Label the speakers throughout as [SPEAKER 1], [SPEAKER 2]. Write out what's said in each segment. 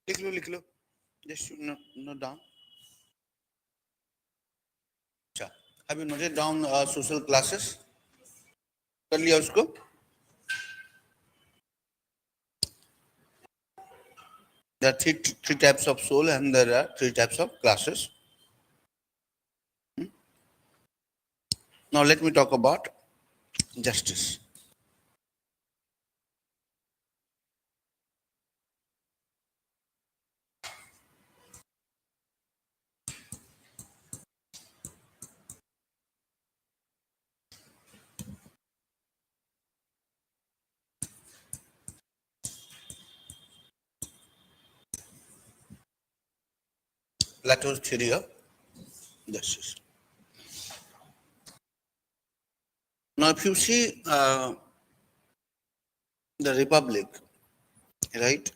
[SPEAKER 1] लिख लो just note down. अच्छा, have you noted down social classes? कर लिया उसको? There are three types of soul and there are three types of classes. Now let me talk about justice. Plato's theory of justice. Now, if you see the Republic, right?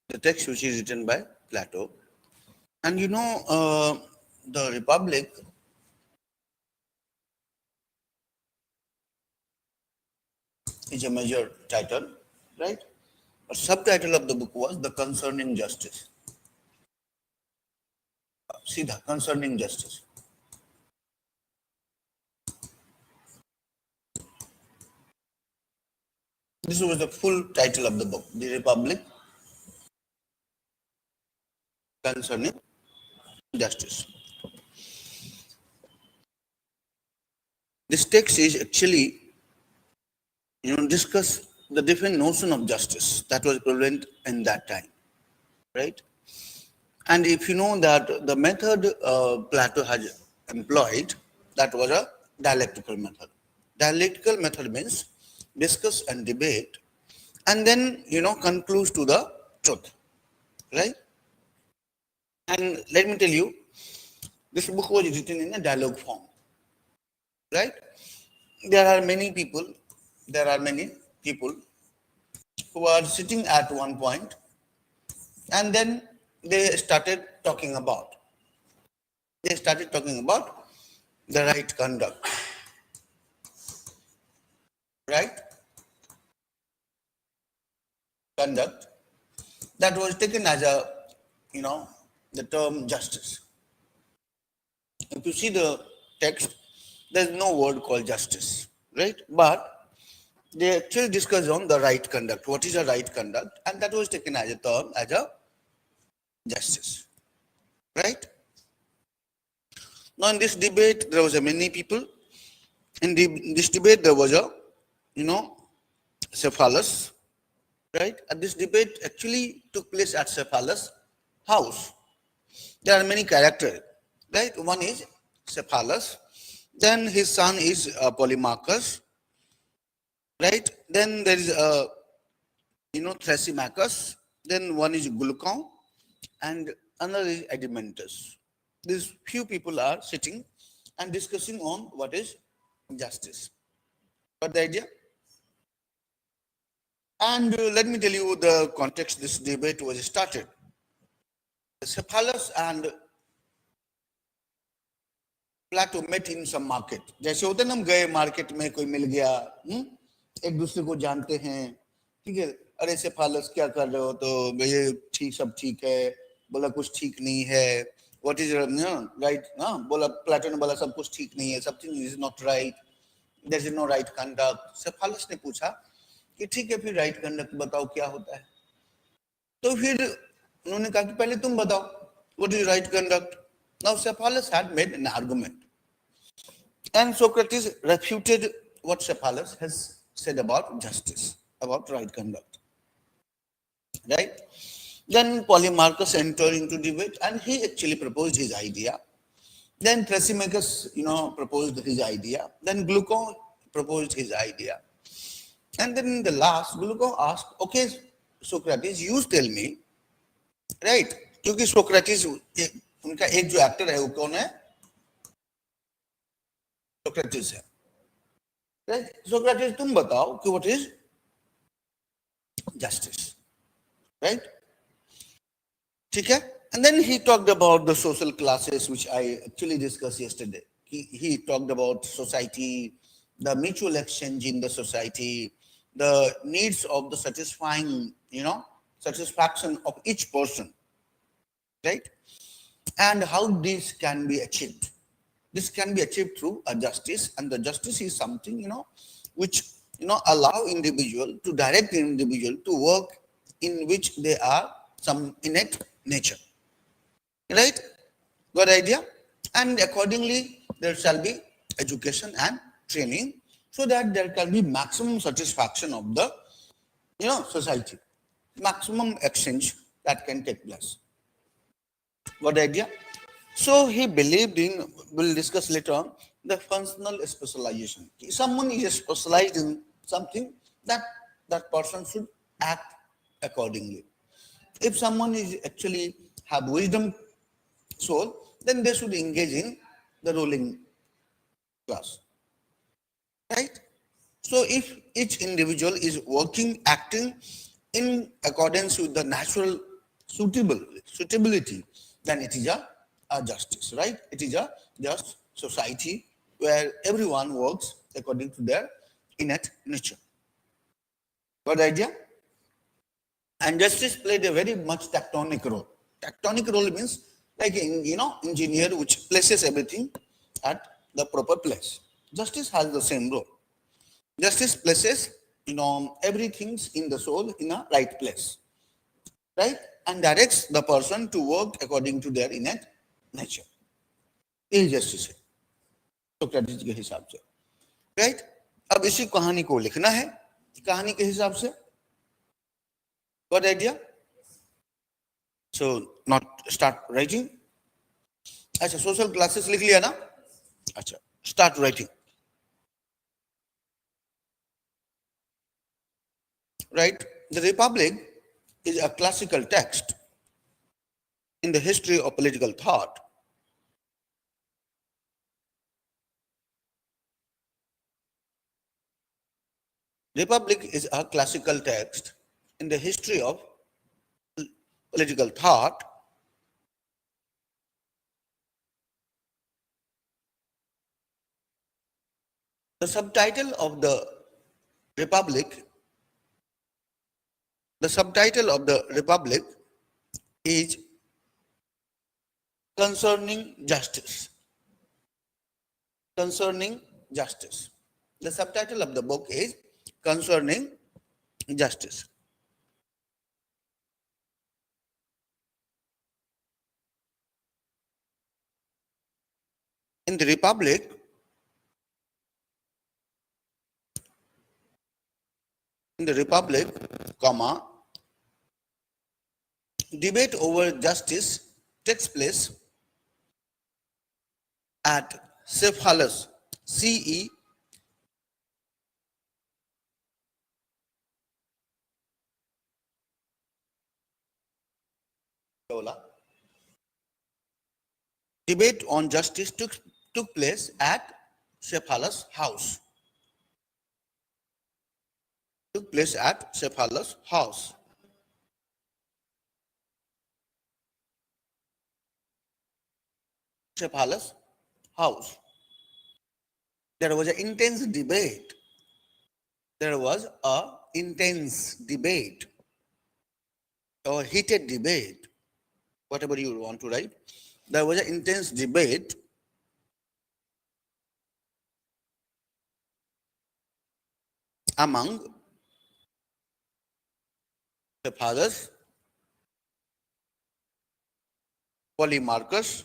[SPEAKER 1] The text which is written by Plato, and you know the Republic is a major title, right? But subtitle of the book was The Concerning Justice. See the Concerning Justice. This was the full title of the book, The Republic Concerning Justice. This text is actually, discuss the different notion of justice that was prevalent in that time, right? And if you know that the method Plato has employed, that was a dialectical method. Dialectical method means discuss and debate, and then concludes to the truth, right? And let me tell you, this book was written in a dialogue form, right? There are many people who are sitting at one point, and then they started talking about the right conduct, right? Conduct that was taken as a, the term justice. If you see the text, there's no word called justice, right? But they actually discuss on the right conduct. What is a right conduct? And that was taken as a term, as a justice, right? Now in this debate, there was a many people. In this debate, there was a, Cephalus, right? And this debate actually took place at Cephalus' house. There are many characters, right? One is Cephalus, then his son is Polemarchus, right? Then there is Thrasymachus, then one is Glaucon, and another is Adeimantus. These few people are sitting and discussing on what is justice. Got the idea? And let me tell you the context this debate was started. Cephalus and Plato met in some market. जैसे होते ना हम गए market में कोई मिल गया, एक दूसरे को जानते हैं, ठीक है? अरे Cephalus क्या कर रहे हो? तो ये सब ठीक है, बोला कुछ ठीक नहीं है. What is right? बोला Plato ने बोला सब कुछ ठीक नहीं है, something is not right. There is no right conduct. Cephalus ने पूछा कि ठीक है फिर right conduct बताओ क्या होता है? तो फिर उन्होंने कहा कि पहले तुम बताओ, what is right conduct? Now Cephalus had made an argument, and Socrates refuted what Cephalus has said about justice, about right conduct, right? Then Polemarchus entered into debate, and he actually proposed his idea. Then Thrasymachus, proposed his idea. Then Glaucon proposed his idea, and then in the last, Glaucon asked, "Okay, Socrates, you tell me, right?" क्योंकि Socrates उनका एक जो actor है वो कौन है? Socrates है, right? Socrates, तुम बताओ कि what is justice, right? ठीक है? And then he talked about the social classes, which I actually discussed yesterday. He talked about society, the mutual exchange in the society, the needs of the satisfying, satisfaction of each person, right? And how this can be achieved? This can be achieved through a justice, and the justice is something, which allow individual to direct the individual to work in which they are some innate nature, right? Good idea. And accordingly, there shall be education and training so that there can be maximum satisfaction of the society, maximum exchange that can take place. What idea? So he believed in, we'll discuss later on, the functional specialization. Someone is specialized in something, that that person should act accordingly. If someone is actually have wisdom soul, then they should engage in the ruling class, right? So if each individual is working, acting in accordance with the natural suitability, then it is a justice, right? It is a just society where everyone works according to their innate nature. Got idea? And justice played a very much tectonic role. Tectonic role means like engineer which places everything at the proper place. Justice has the same role. Justice places everything in the soul in a right place, right? And directs the person to work according to their innate nature. यही justice है Socrates के हिसाब से, right? अब इसी कहानी को लिखना है कहानी के हिसाब से. Got idea? So not start writing. अच्छा, सोशल क्लासेस लिख लिया ना? अच्छा, start writing. Right? The Republic is a classical text in the history of political thought. Republic is a classical text in the history of political thought. The subtitle of the Republic is concerning justice. Concerning justice. The subtitle of the book is Concerning Justice. In the Republic, comma, debate over justice takes place at Cephalus, CE debate on justice took place at Cephalus house. Took place at Cephalus house. Cephalus house. There was an intense debate. There was a intense debate or heated debate, whatever you want to write. There was an intense debate among Cephalus, Polemarchus,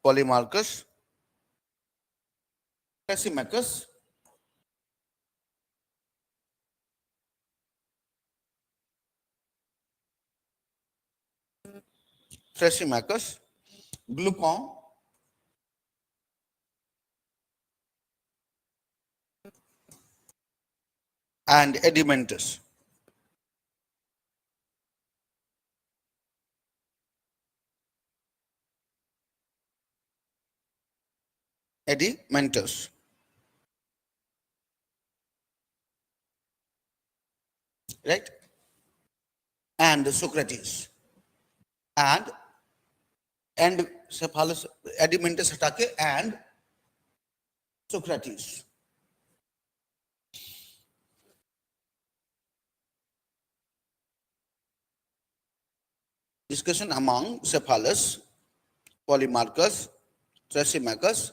[SPEAKER 1] Polemarchus, Thrasymachus, Glucon, and Edimentus. Edimentus, right? And Socrates. And Cephalus, Edimentus हटा के and Socrates. Discussion among Cephalus, Polemarchus, Thrasymachus,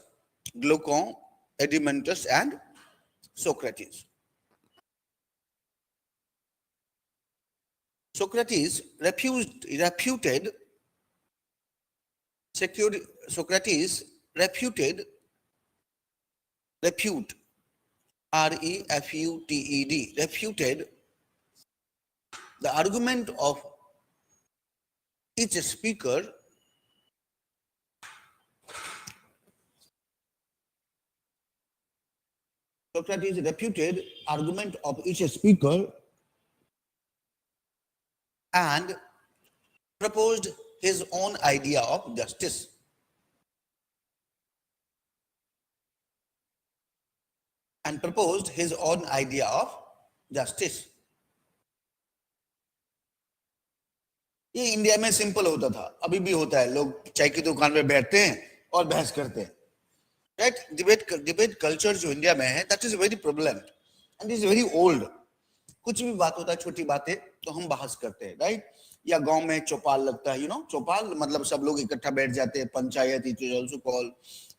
[SPEAKER 1] Glaucon, Edimentus, and Socrates. Socrates refuted Socrates refute, refuted the argument of each speaker Socrates refuted argument of each speaker and proposed his own idea of justice. And proposed his own idea of justice. ये India में simple होता था, अभी भी होता है, लोग चाय की दुकान में बैठते हैं और बहस करते हैं, राइट? डिबेट कल्चर जो इंडिया में है, that is very problem and is very old. कुछ भी बात होता है, छोटी बातें तो हम बहस करते हैं, राइट? या गांव में चौपाल लगता है, चौपाल मतलब सब लोग इकट्ठा बैठ जाते हैं, panchayat it is also call,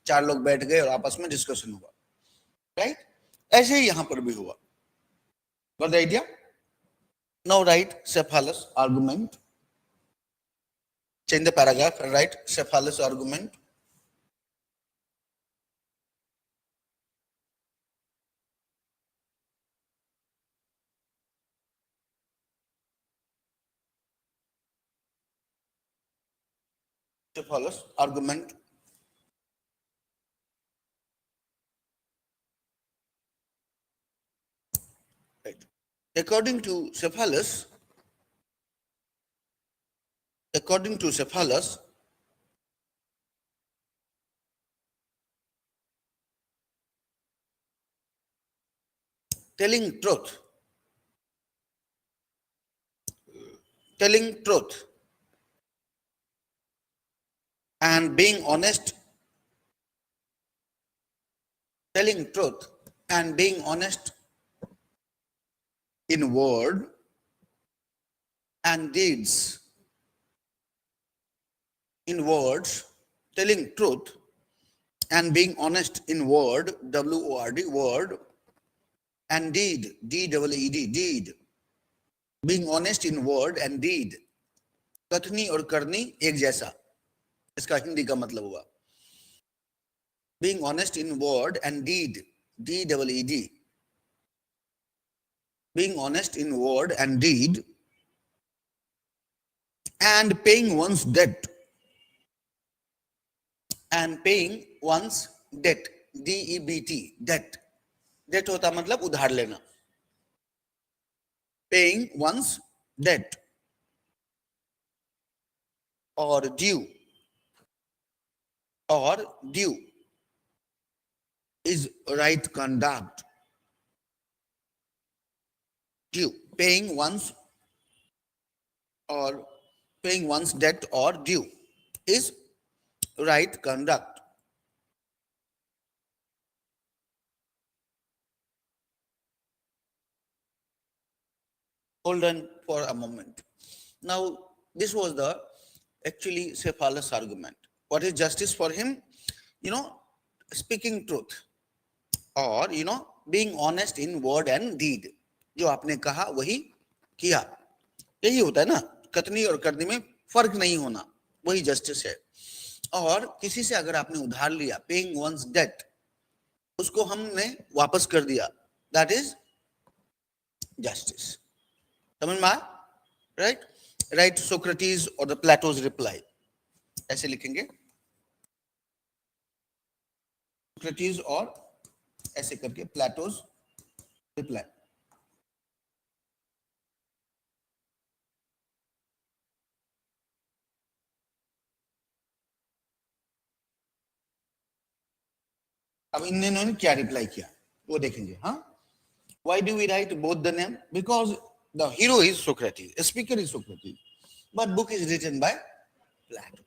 [SPEAKER 1] 4 लोग बैठ गए और आपस में डिस्कशन हुआ, राइट? ऐसे ही यहां पर भी हुआ. Got the idea? Now write Cephalus argument. Change the paragraph and write Cephalus argument. Cephalus argument. Right. According to Cephalus, telling truth and being honest, telling truth and being honest in word and deeds, in words, telling truth and being honest in word, W-O-R-D, word, and deed, D-E-E-D, deed, being honest in word and deed. कथनी और करनी एक जैसा, इसका हिंदी का मतलब हुआ. Being honest in word and deed, D-E-E-D, being honest in word and deed, and paying one's debt, D-E-B-T, debt. Debt होता मतलब उधार लेना. Paying one's debt or due is right conduct. Due, paying one's debt or due is right conduct. Hold on for a moment. Now, this was the actually Cephalus argument. What is justice for him? Speaking truth or being honest in word and deed. जो आपने कहा वही किया, यही होता है ना. कथनी और करनी में फर्क नहीं होना, वही जस्टिस है. और किसी से अगर आपने उधार लिया, पेइंग वंस डेट, उसको हमने वापस कर दिया, दैट इज जस्टिस. समझ में आया? राइट. राइट सोक्रेटिस और द प्लेटोज रिप्लाई, ऐसे लिखेंगे सोक्रेटिस और ऐसे करके प्लेटोज रिप्लाई. अब इन्होंने क्या रिप्लाई किया वो देखेंगे. हाँ, why do we write both the name? Because the hero is Socrates, the speaker is Socrates, but book is written by Plato,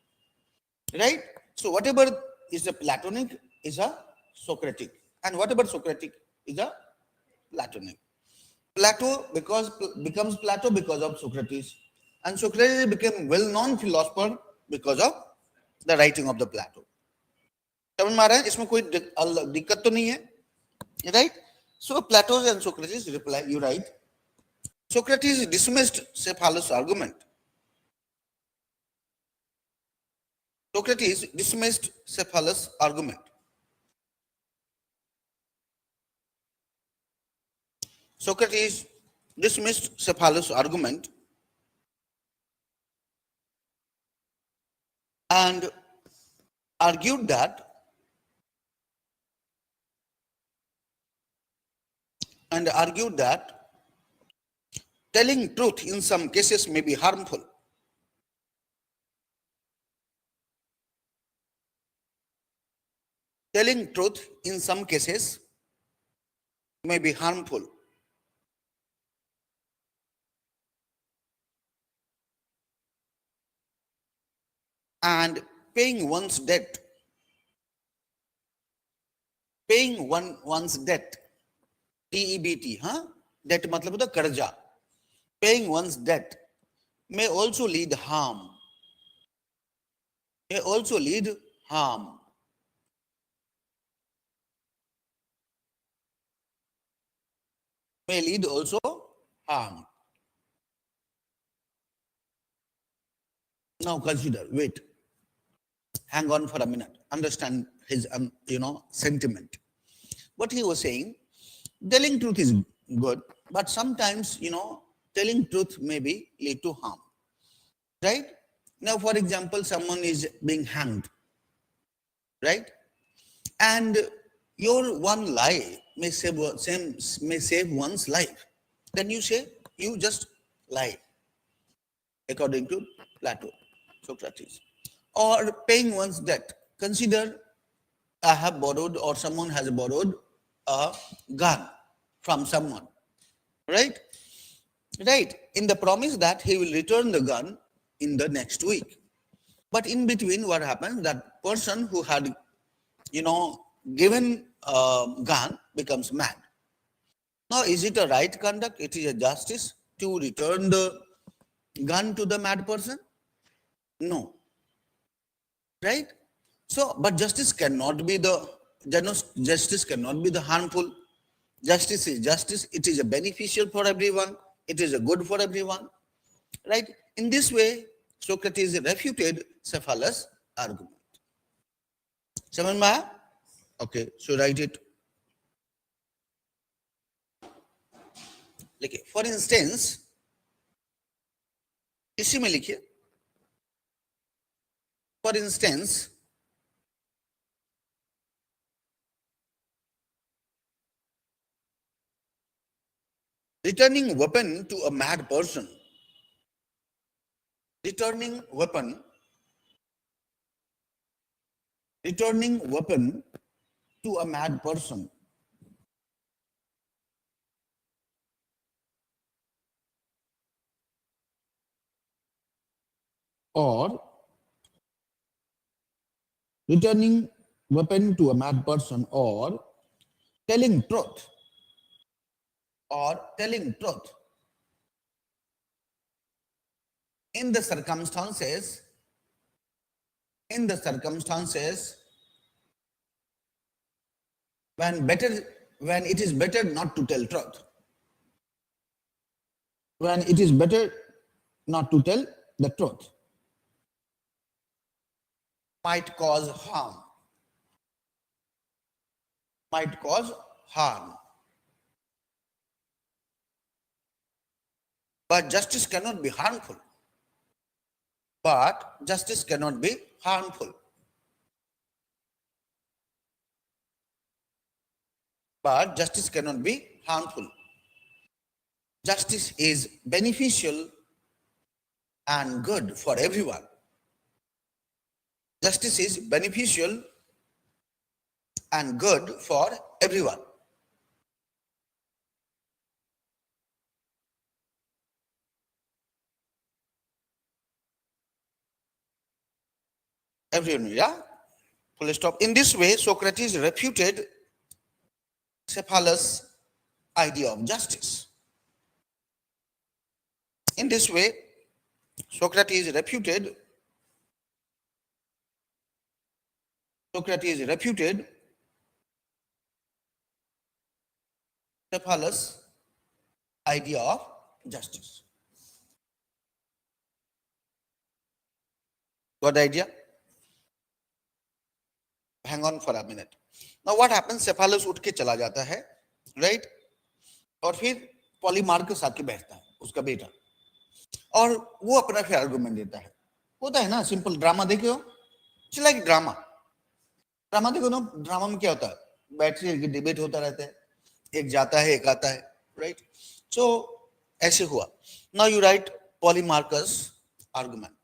[SPEAKER 1] right? So whatever is a Platonic is a Socratic, and whatever Socratic is a Platonic. Plato becomes Plato because of Socrates, and Socrates became well-known philosopher because of the writing of the Plato. समझ में आ रहा है? इसमें कोई दिक्कत तो नहीं है, right? So Plato and Socrates reply. You write. Socrates dismissed Cephalus' argument. Socrates dismissed Cephalus' argument. Socrates dismissed Cephalus' argument and argued that telling truth in some cases may be harmful. Telling truth in some cases may be harmful. And paying one's debt, DEBT, huh? Debt matlab hota karja. Paying one's debt may also lead harm. May also lead harm. May lead also harm. Now consider, wait, hang on for a minute, understand his sentiment. What he was saying, telling truth is good, but sometimes telling truth may be lead to harm, right? Now, for example, someone is being hanged, right? And your one lie may save one's life. Then you say you just lie, according to Plato, Socrates. Or paying one's debt. Consider I have borrowed or someone has borrowed a gun from someone, right? Right. In the promise that he will return the gun in the next week. But in between, what happens? That person who had, given a gun becomes mad. Now, is it a right conduct? It is a justice to return the gun to the mad person? No. Right? So, but justice cannot be the harmful. Justice is justice. It is a beneficial for everyone. It is a good for everyone. Right? In this way, Socrates refuted Cephalus' argument. समझ में आया? Okay, so write it. लिखिए. For instance, इसी में लिखिए. For instance, returning weapon to a mad person. Returning weapon to a mad person. Or returning weapon to a mad person, or telling truth, in the circumstances when it is better not to tell truth. When it is better not to tell the truth, might cause harm. But justice cannot be harmful. Justice cannot be harmful. Justice is beneficial and good for everyone. Justice is beneficial and good for everyone. Everyone, yeah? Full stop. In this way, Socrates refuted Cephalus' idea of justice. In this way, Socrates refuted Cephalus' idea of justice. Got the idea? Hang on for a minute. Now what happens? Cephalus उठ के चला जाता है, right? और फिर पॉलीमार्कस आके बैठता है, उसका बेटा, और वो अपना फिर आर्गुमेंट देता है. होता है ना, सिंपल ड्रामा देखे हो, इट्स लाइक ड्रामा. ड्रामा देखो ना, ड्रामा में क्या होता है, बैठ के डिबेट होता रहता है, एक जाता है एक आता है, राइट? सो ऐसे हुआ. Now you write Polymarchus argument.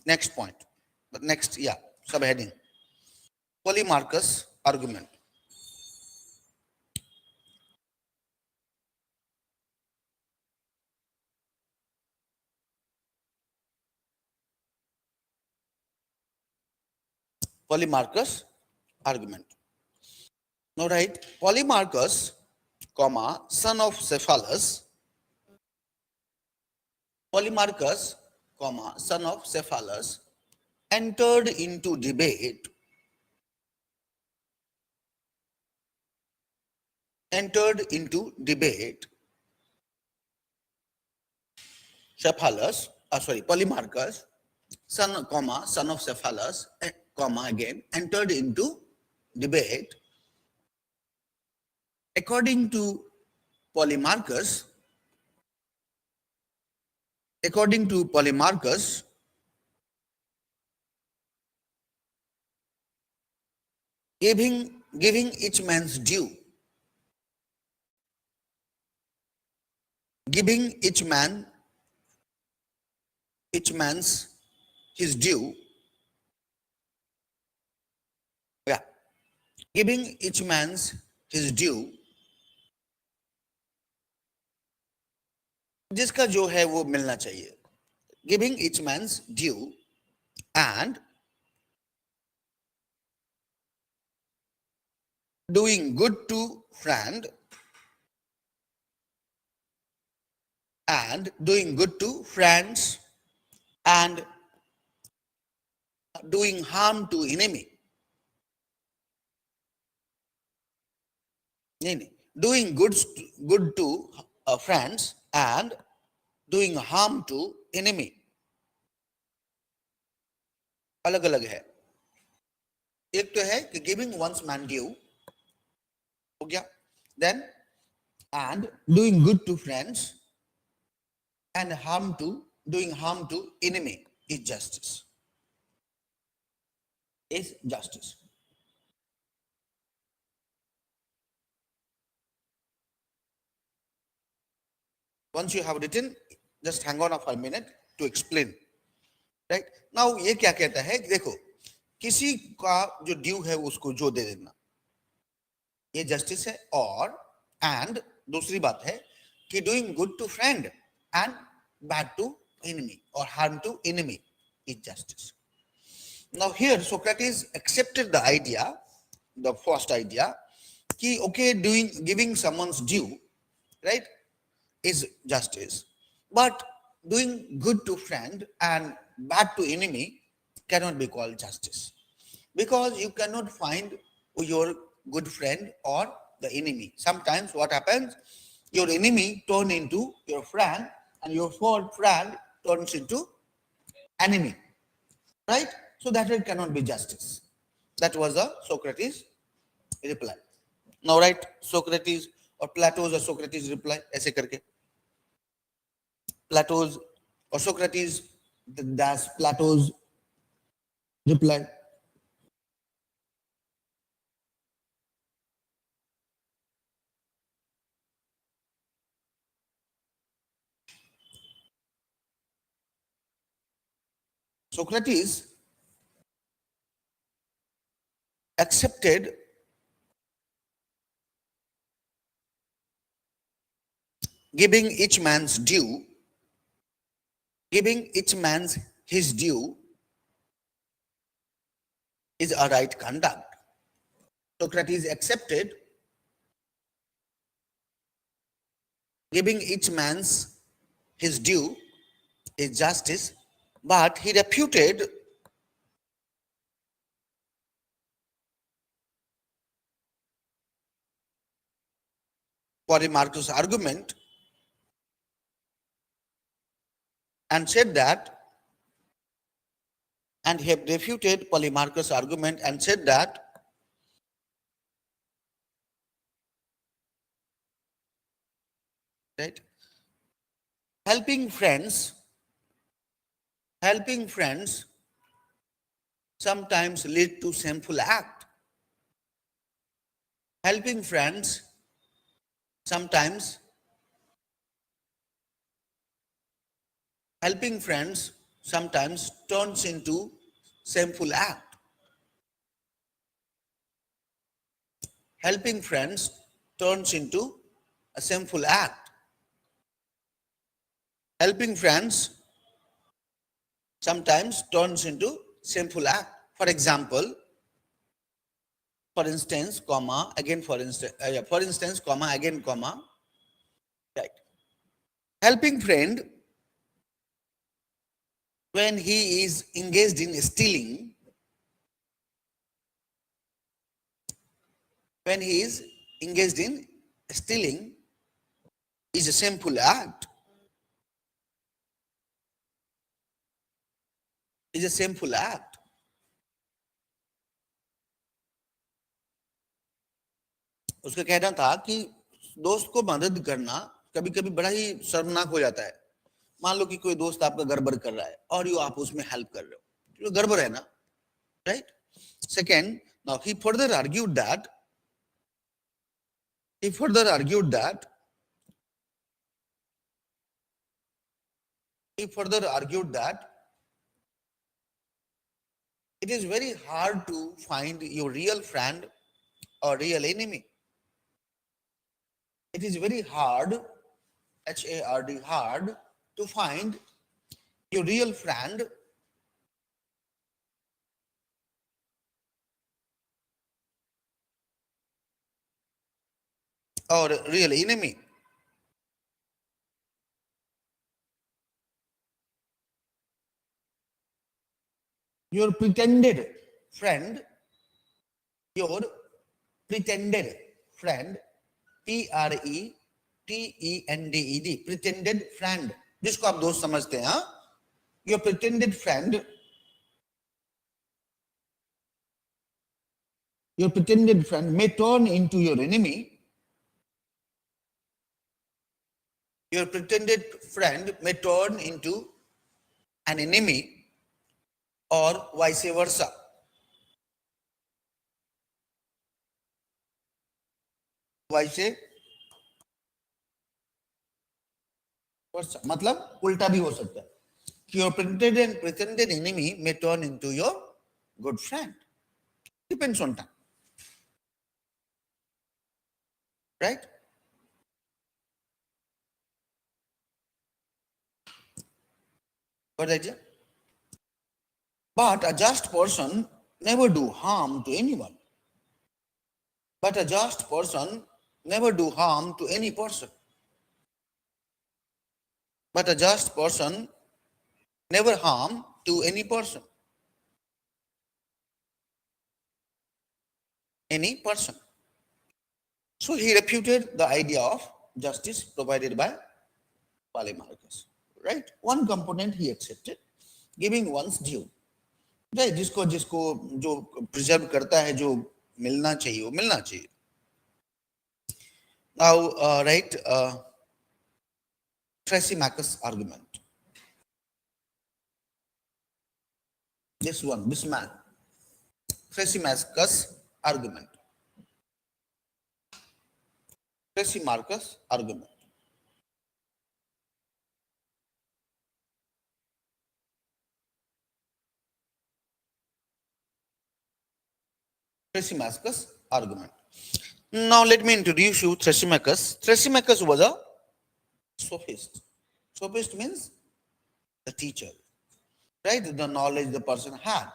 [SPEAKER 1] Next point, next या sub heading, Polymarchus argument. Polymarchus argument. Now write Polymarchus, comma, son of Cephalus. Polymarchus, comma, son of Cephalus, entered into debate. Cephalus, Polymarchus, son, comma, son of Cephalus, comma again, entered into debate. According to Polymarchus, giving each man's due, giving each man's his due, yeah, giving each man's his due, जिसका जो है वो मिलना चाहिए, giving each man's due, and doing good to friend and doing good to friends and doing harm to enemy. Doing good to friends and doing harm to enemy. अलग अलग है. एक तो है कि giving one's man due हो गया, then and doing good to friends and doing harm to enemy is justice. Once you have written, just hang on for a minute to explain. Right? Now ये क्या कहता है, देखो, किसी का जो ड्यू है उसको जो दे देना, ये जस्टिस है. और एंड दूसरी बात है कि doing good to friend and bad to enemy or harm to enemy is justice. Now here Socrates accepted the idea, the first idea, कि okay, giving someone's due, right, is justice, but doing good to friend and bad to enemy cannot be called justice, because you cannot find your good friend or the enemy. Sometimes what happens, your enemy turn into your friend and your friend turns into enemy, right? So that it cannot be justice. That was the Socrates reply. Now write Socrates or Plato's or Socrates reply ऐसे करके. Plato's or Socrates, that's Plato's reply. Socrates accepted giving each man's due, giving each man's his due is a right conduct. Socrates accepted giving each man's his due is justice, but he refuted Polemarchus' argument and said that, and he refuted Polemarchus' argument and said that right, helping friends sometimes lead to shameful act. Helping friends sometimes turns into shameful act. Helping friends turns into a shameful act. Helping friends sometimes turns into shameful act. For example, for instance, comma, again for instance, comma, again, comma, right. Helping friend when he is engaged in stealing, is a shameful act. Is a shameful act. उसका कहना था कि दोस्त को मदद करना कभी कभी बड़ा ही शर्मनाक हो जाता है. मान लो कि कोई दोस्त आपका गड़बड़ कर रहा है और आप उसमें हेल्प कर रहे हो, तो गड़बड़ है ना, right. Second, now he further argued that it is very hard to find your real friend or real enemy. It is very hard, H-A-R-D, hard to find your real friend or real enemy. Your pretended friend, P-R-E-T-E-N-D-E-D, pretended friend, जिसको आप दोस्त समझते हैं, हाँ? Your pretended friend may turn into your enemy. Your pretended friend may turn into an enemy or vice versa. मतलब उल्टा भी हो सकता है. Your pretended enemy may turn into your good friend. Depends on time. Right? Got the idea? But a just person never do harm to anyone. But a just person never do harm to any person. But a just person never harm to any person. Any person. So he refuted the idea of justice provided by Polemarchus. Right? One component he accepted, giving one's due. Right? जिसको जो preserve करता है, जो मिलना चाहिए वो मिलना चाहिए. Now, right, Thrasymachus' argument. This man, Thrasymachus' argument. Thrasymachus' argument. Thrasymachus' argument. Now let me introduce you Thrasymachus. Thrasymachus was a Sophist. Sophist means the teacher, right? The knowledge the person had.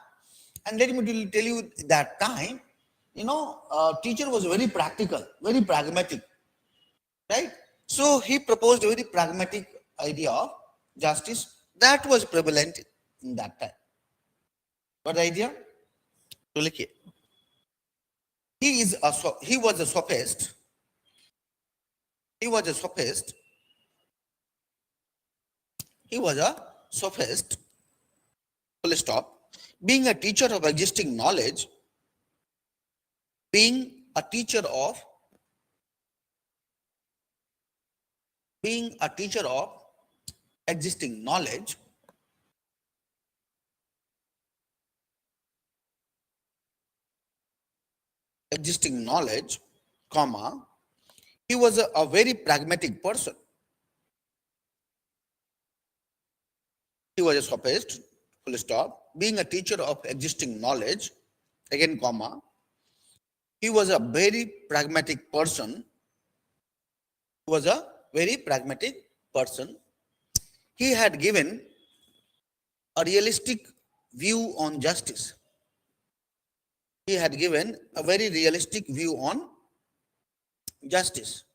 [SPEAKER 1] And let me tell you, that time, teacher was very practical, very pragmatic, right? So he proposed a very pragmatic idea of justice that was prevalent in that time. What idea? So look here. He was a sophist. He was a sophist. He was a sophist. Full stop. Being a teacher of existing knowledge, being a teacher of existing knowledge, comma, he was a very pragmatic person. He was a sophist, full stop. Being a teacher of existing knowledge, again, comma, he was a very pragmatic person. He was a very pragmatic person. He had given a realistic view on justice. He had given a very realistic view on justice.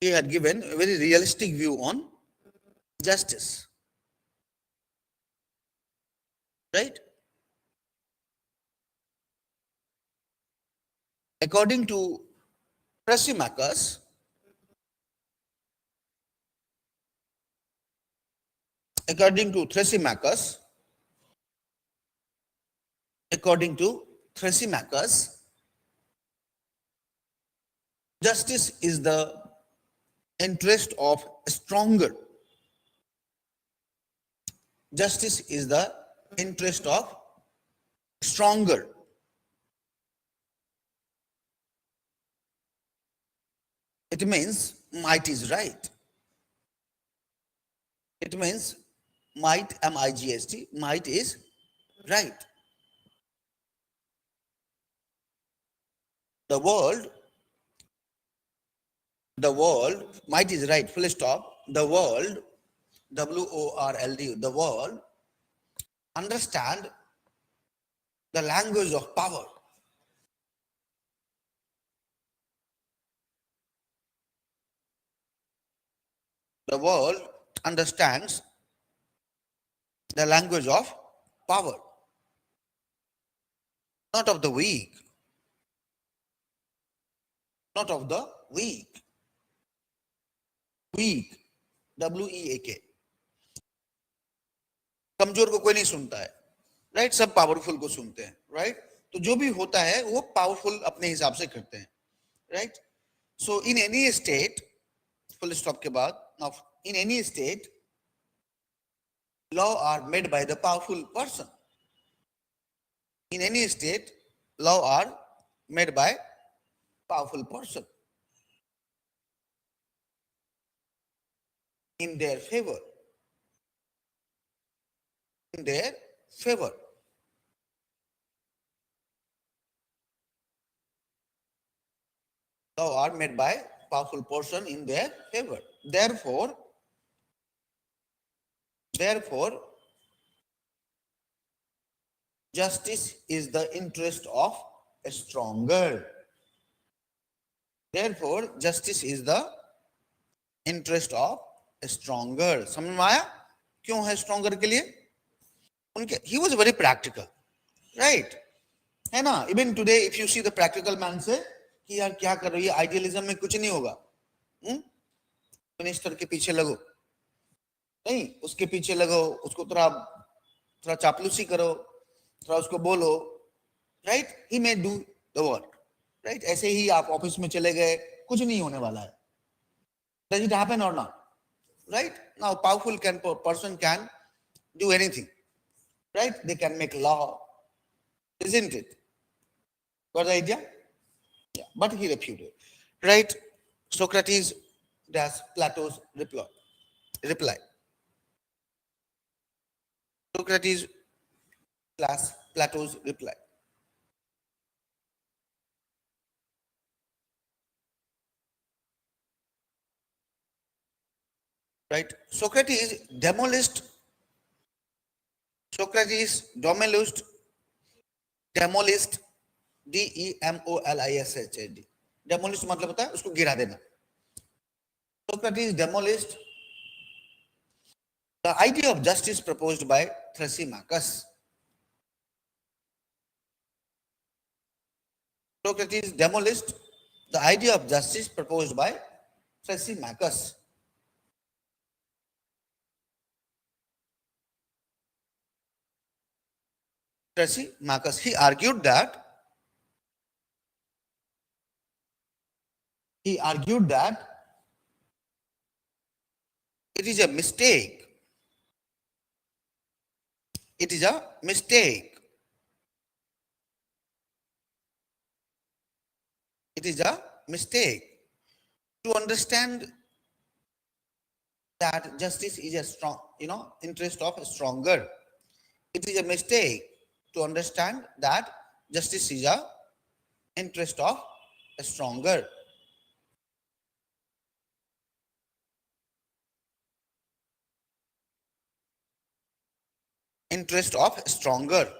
[SPEAKER 1] He had given a very realistic view on justice. Right? According to Thrasymachus, according to Thrasymachus, justice is the interest of stronger. Justice is the interest of stronger. It means might is right. It means might, M-I-G-S-T, might is right. The world, might is right, full stop. The world, W-O-R-L-D, the world, understand the language of power. The world understands the language of power, not of the weak, not of the weak. Weak, W-E-A-K. कमजोर को कोई नहीं सुनता है, right? सब powerful को सुनते हैं, राइट? तो जो भी होता है वो पावरफुल अपने हिसाब से करते हैं, right? So in any state, full stop के बाद, now in any state, law are made by the powerful person. In any state, law are made by powerful person in their favor. In their favor. Law are made by powerful person in their favor. Therefore, justice is the interest of a stronger. Therefore, justice is the interest of a stronger. समझ में आया क्यों है stronger के लिए? उनके he was very practical, right? है ना? Even today, if you see the practical man से कि यार क्या कर रही है, idealism में कुछ नहीं होगा. मिनिस्टर के पीछे लगो, नहीं उसके पीछे लगो, उसको थोड़ा चापलूसी करो, थोड़ा उसको बोलो, right? He may do the work, right? ऐसे ही आप ऑफिस में चले गए, कुछ नहीं होने वाला है. Does it happen or not? Right? Now, powerful person can do anything, right? They can make law, isn't it? Got the idea? Yeah, but he refuted, right? Socrates does Plato's reply. Socrates plus Plato's reply. right? Socrates demolished, demolished, DEMOLISHD, demolished मतलब होता है उसको गिरा देना. Socrates demolished the idea of justice proposed by Thrasymachus. Socrates demolished the idea of justice proposed by Thrasymachus. Thrasymachus, he argued that it is a mistake. It is a mistake. It is a mistake to understand that justice is a strong, interest of a stronger. It is a mistake to understand that justice is a interest of a stronger. Interest of a stronger.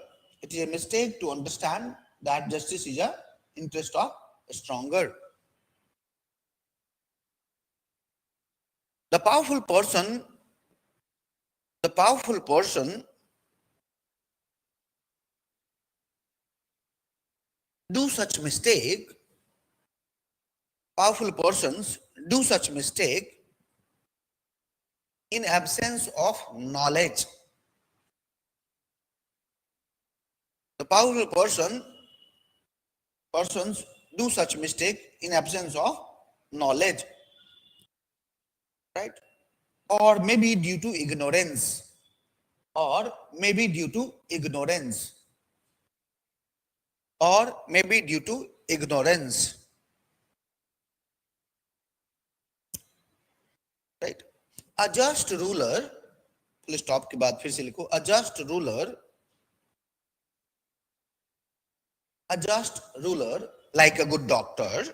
[SPEAKER 1] It is a mistake to understand that justice is a interest of a stronger. The powerful person do such mistake. Powerful persons do such mistake in absence of knowledge. The powerful persons do such mistake in absence of knowledge, right? Or maybe due to ignorance. Or maybe due to ignorance. Or maybe due to ignorance. Right? A just ruler, full stop के बाद फिर से लिखो, a just ruler like a good doctor,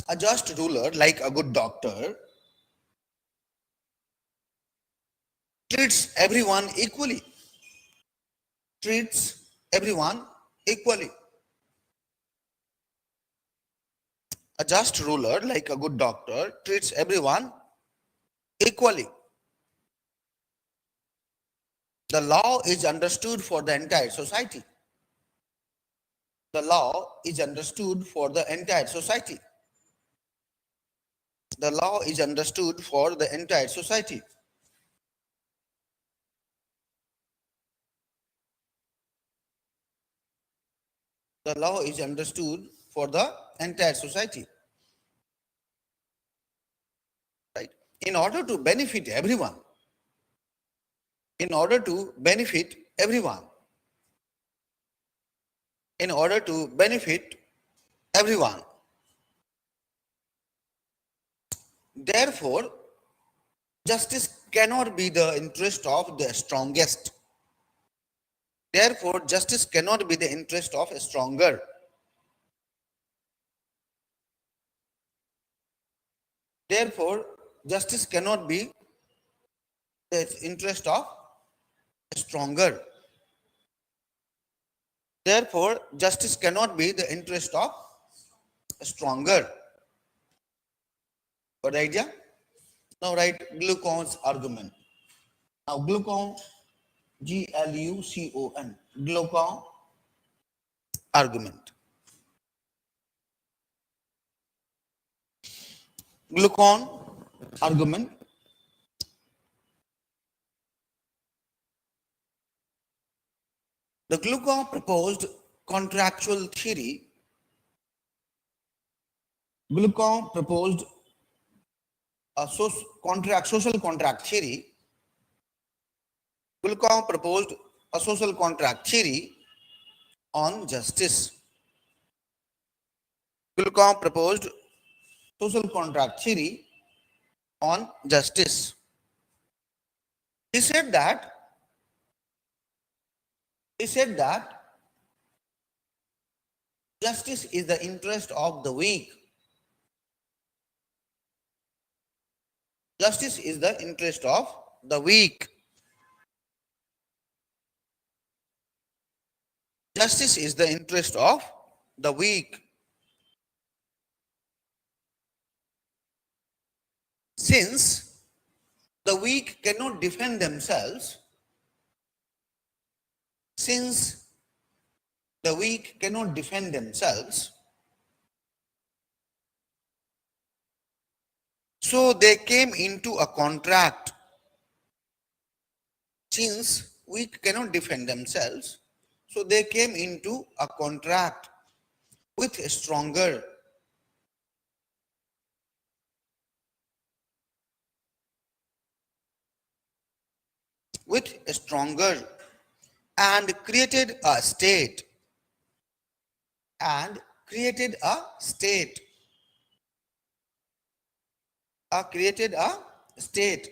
[SPEAKER 1] a just ruler like a good doctor treats everyone equally. Treats everyone equally. A just ruler like a good doctor treats everyone equally. The law is understood for the entire society. The law is understood for the entire society. The law is understood for the entire society. The law is understood for the entire society. Right? In order to benefit everyone. In order to benefit everyone. In order to benefit everyone. Therefore, justice cannot be the interest of the strongest. Therefore, justice cannot be the interest of a stronger. Therefore, justice cannot be the interest of a stronger. Therefore, justice cannot be the interest of a stronger. Got the idea? Now write glucon's argument. Now glucon, Glucon, glucon argument. Glucon argument. The Glucon proposed contractual theory. Glucon proposed a social contract theory. Glucon proposed a social contract theory on justice. Glucon proposed social contract theory on justice. He said that Justice is the interest of the weak. Justice is the interest of the weak. Justice is the interest of the weak. Since the weak cannot defend themselves, since the weak cannot defend themselves, so they came into a contract. Since weak cannot defend themselves, so they came into a contract with a stronger. With a stronger and created a state. And created a state. Created a state.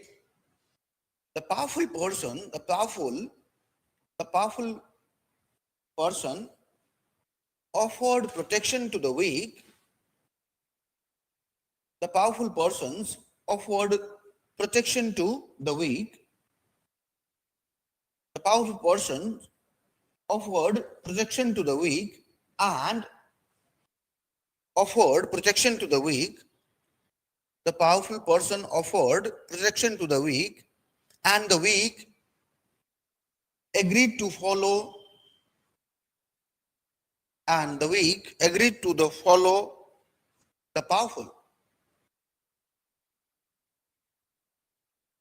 [SPEAKER 1] The powerful person, the powerful person offered protection to the weak. The powerful persons offered protection to the weak. The powerful person offered protection to the weak and offered protection to the weak. The powerful person offered protection to the weak, and the weak agreed to follow, and the weak agreed to follow the powerful.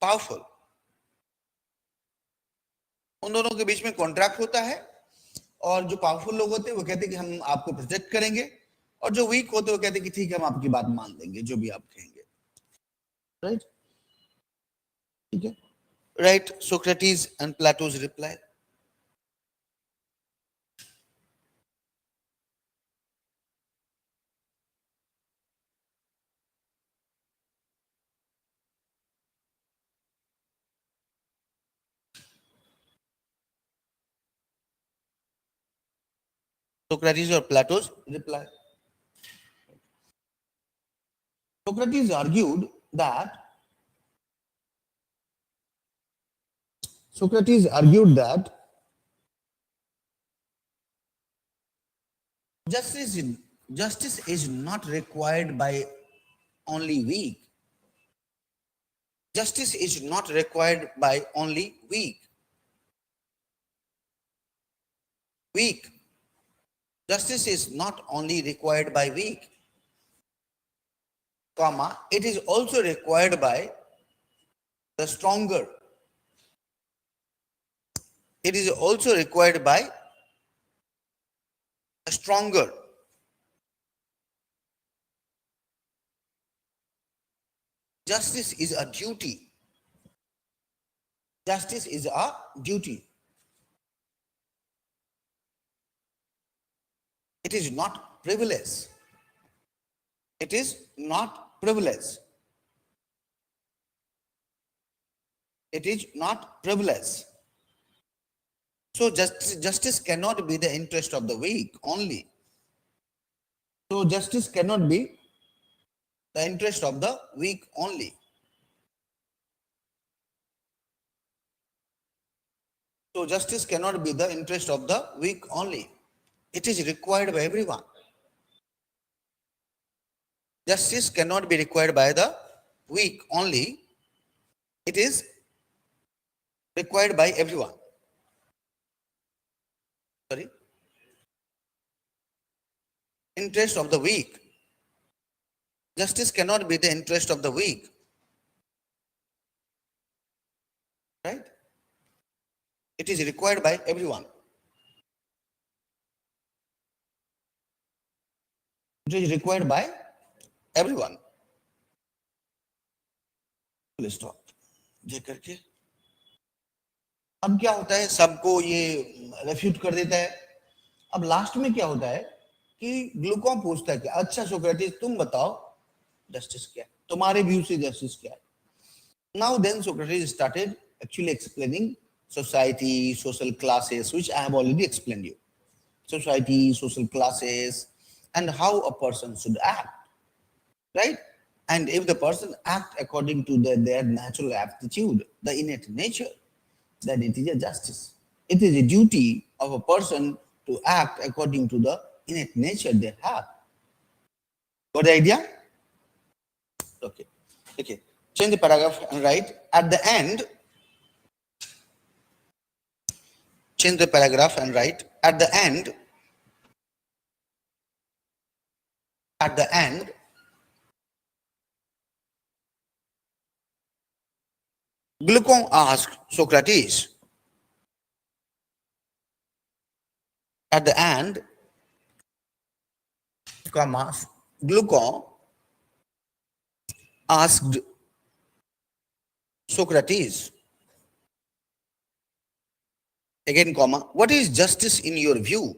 [SPEAKER 1] Powerful. उन दोनों के बीच में contract होता है, और जो powerful लोग होते हैं वो कहते हैं कि हम आपको प्रोटेक्ट करेंगे, और जो वीक होते हैं वो कहते हैं कि ठीक है हम आपकी बात मान लेंगे, जो भी आप कहेंगे. राइट? ठीक है. Right, Socrates and Plato's reply. Socrates or Plato's reply. Socrates argued that justice is not required by only weak. Justice is not required by only weak. Weak. Justice is not only required by weak, comma, it is also required by the stronger. It is also required by a stronger. Justice is a duty. Justice is a duty. It is not privilege. It is not privilege. It is not privilege. So justice cannot be the interest of the weak only. So justice cannot be the interest of the weak only. So justice cannot be the interest of the weak only. It is required by everyone. Justice cannot be required by the weak only. It is required by everyone. Sorry. Interest of the weak. Justice cannot be the interest of the weak. Right? It is required by everyone. It is required by everyone. Let's stop. ये करके अब क्या होता है, सबको ये refute कर देता है. अब लास्ट में क्या होता है कि ग्लूकोन पूछता है कि अच्छा सोक्रेटिस तुम बताओ जस्टिस क्या है, तुम्हारे व्यू से जस्टिस क्या है. Now then Socrates started actually explaining society, social classes, which I have already explained you. Society, social classes, and how a person should act, right? And if the person act according to their natural aptitude, the innate nature, then it is a justice. It is a duty of a person to act according to the innate nature they have. Got the idea? Okay. Okay. Change the paragraph and write at the end. Change the paragraph and write at the end. At the end, Glaucon asked Socrates. At the end, comma, Glaucon asked Socrates. Again, comma, what is justice in your view?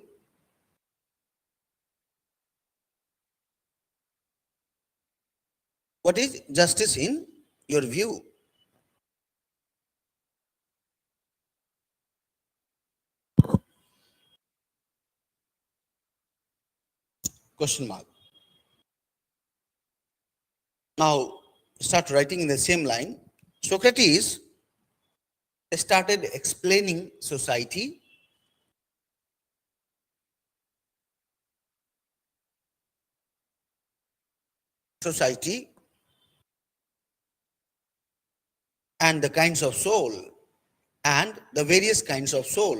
[SPEAKER 1] What is justice in your view? Question mark. Now, start writing in the same line. Socrates started explaining society, and the kinds of soul, and the various kinds of soul,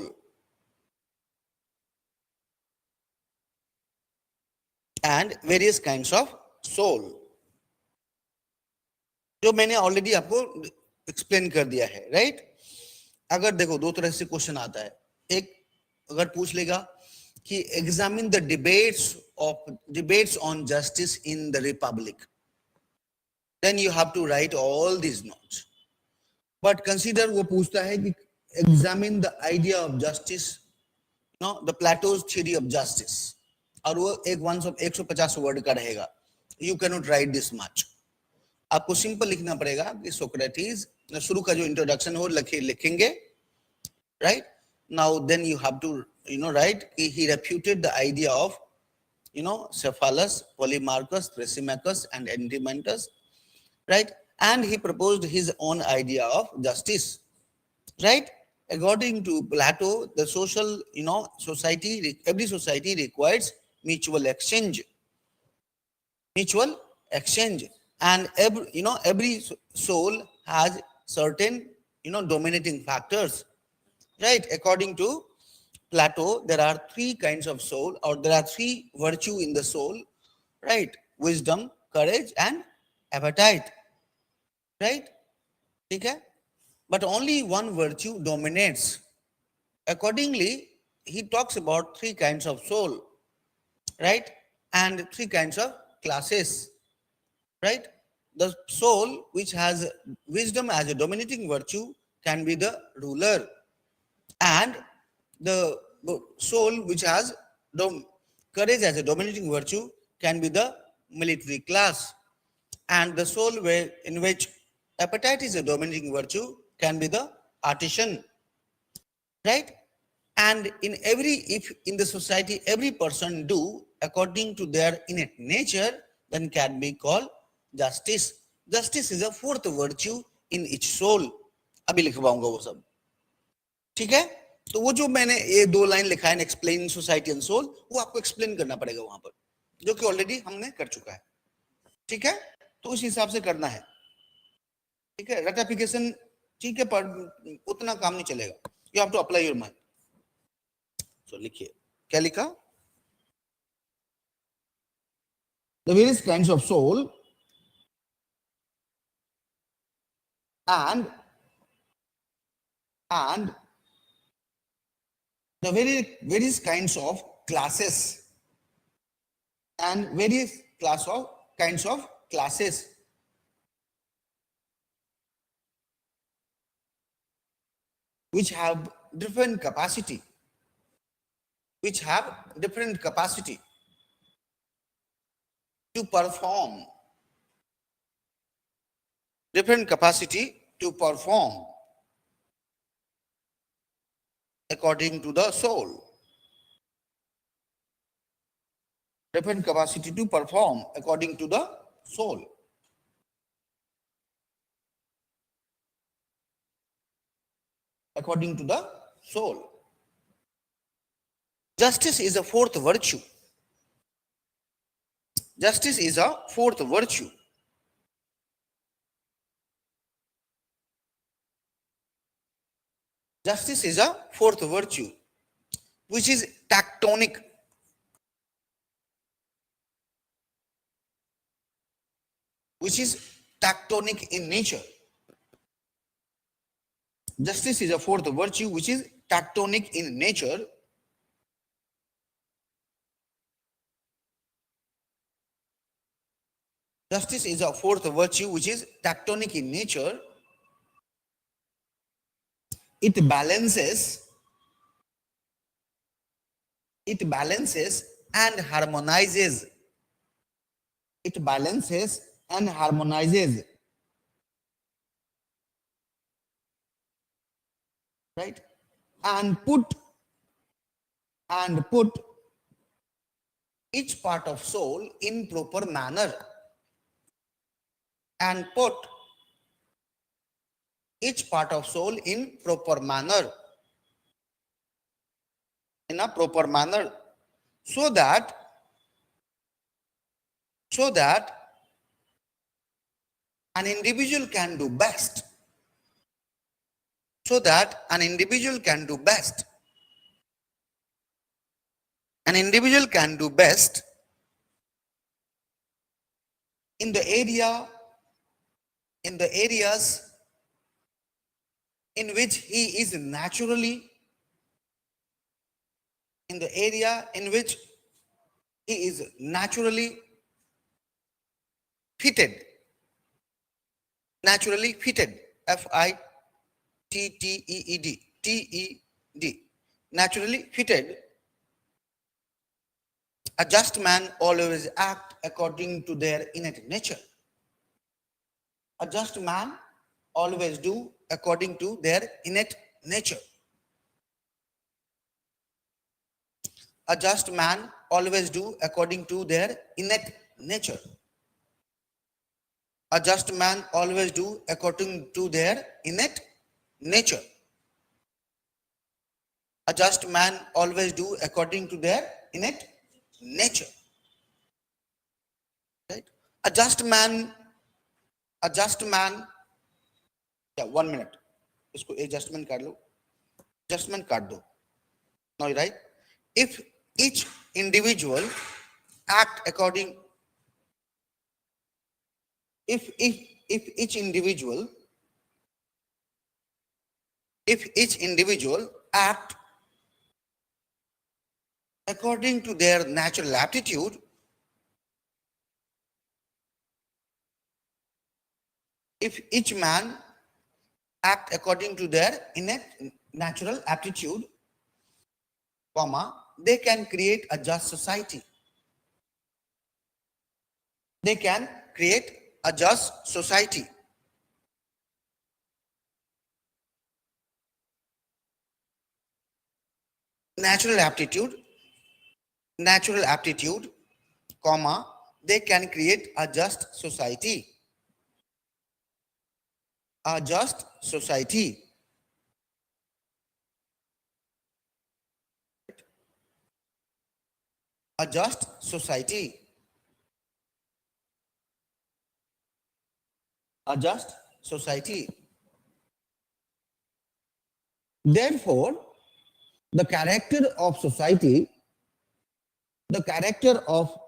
[SPEAKER 1] and various kinds of soul. जो मैंने already आपको explain कर दिया है, right? अगर देखो दो तरह से क्वेश्चन आता है. एक अगर पूछ लेगा कि examine the debates on justice in the Republic, then you have to write all these notes. But consider वो पूछता है कि examine the idea of justice, the Plato's theory of justice, और वो एक 150 वर्ड का रहेगा. You cannot write this much. आपको सिंपल लिखना पड़ेगा कि सोक्रेटिस शुरू का जो इंट्रोडक्शन हो लिखेंगे, right? Now then you have to write he refuted the idea of Cephalus, Polemarchus, Thrasymachus and Antimontus, right? And he proposed his own idea of justice, right? According to Plato, the social society, every society requires mutual exchange, and every soul has certain dominating factors, right? According to Plato, there are three kinds of soul, or there are three virtue in the soul, right? Wisdom, courage and appetite, right? Okay? But only one virtue dominates. Accordingly, he talks about three kinds of soul, right? And three kinds of classes, right? The soul which has wisdom as a dominating virtue can be the ruler, and the soul which has courage as a dominating virtue can be the military class, and the soul in which appetite is a dominating virtue can be the artisan, right? And if in the society every person do according to their innate nature, then can be called justice. Justice is a fourth virtue in each soul. अभी लिखवाऊंगा वो सब, ठीक है? तो वो जो मैंने ये दो लाइन लिखा है एक्सप्लेनिंग सोसाइटी एंड सोल, वो आपको एक्सप्लेन करना पड़ेगा वहां पर, जो कि ऑलरेडी हमने कर चुका है, ठीक है? तो उस हिसाब से करना है, ठीक है? रेटिफिकेशन ठीक है, पर उतना काम नहीं चलेगा. You have to apply your mind. तो लिखिए, क्या लिखा? The various kinds of soul and the various kinds of classes, and various kinds of classes which have different capacity, to perform, according to the soul. different capacity to perform according to the soul. According to the soul. Justice is a fourth virtue. Justice is a fourth virtue. Justice is a fourth virtue, which is tectonic. Which is tectonic in nature. Justice is a fourth virtue which is tectonic in nature. Justice is a fourth virtue which is tectonic in nature. It balances and harmonizes. It balances and harmonizes. Right? And put each part of soul in proper manner. And put each part of soul in proper manner. In a proper manner. So that an individual can do best. So that an individual can do best. An individual can do best in the areas in which he is naturally fitted. Naturally fitted. Fitted. Naturally fitted. A just man always act according to their innate nature. A just man always do according to their innate nature. A just man always do according to their innate nature. A just man always do according to their innate nature. A just man always do according to their innate nature. Right? A just man, yeah, 1 minute. इसको adjustment कर लो. Adjustment काट दो. Now, right? If each individual act according, if each individual act according to their natural aptitude, if each man act according to their innate natural aptitude, they can create a just society. They can create a just society. Natural aptitude, they can create a just society. A just society. A just society. A just society. Therefore, the character of society and the character of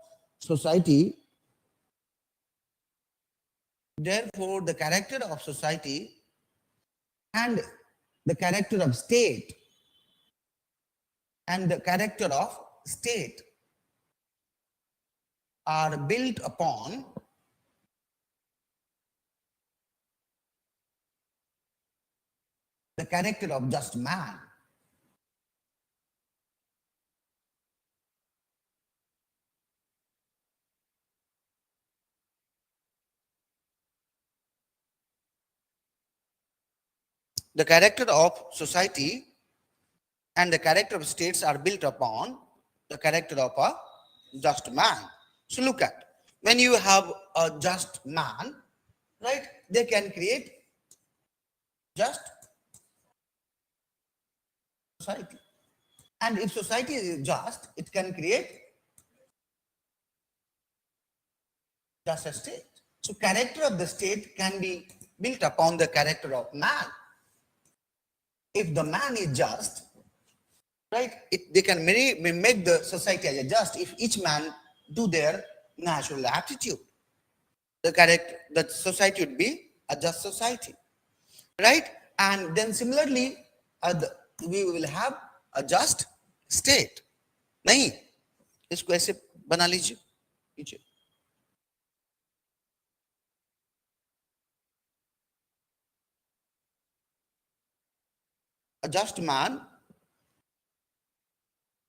[SPEAKER 1] state are built upon the character of just man. The character of society and the character of states are built upon the character of a just man. So look at, when you have a just man, right, they can create just society. And if society is just, it can create just a state. So character of the state can be built upon the character of man. If the man is just, right, they can make the society as a just if each man do their natural aptitude. The society would be a just society, right? And then similarly, we will have a just state. नहीं, इसको ऐसे बना लीजिए नीचे. A just man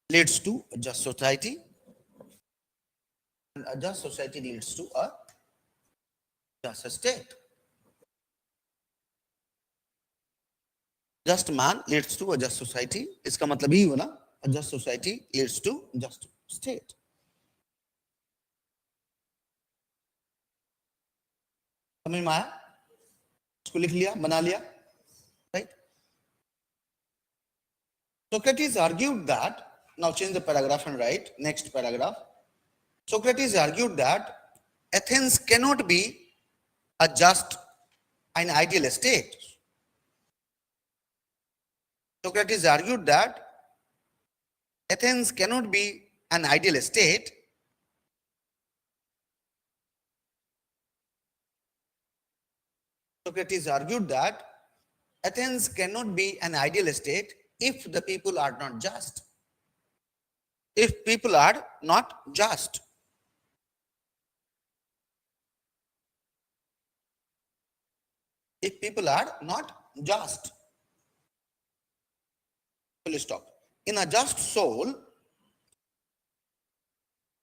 [SPEAKER 1] leads to a just society, and a just society leads to a just state. Just man leads to a just society. इसका मतलब ही हुआ ना, a just society leads to just state. समझ में आया? इसको लिख लिया, बना लिया, right? Socrates argued that, now change the paragraph and write next paragraph. Socrates argued that Athens cannot be a just and ideal state. Socrates argued that Athens cannot be an ideal state Socrates argued that Athens cannot be an ideal state if the people are not just. If people are not just. If people are not just. Full stop. In a just soul,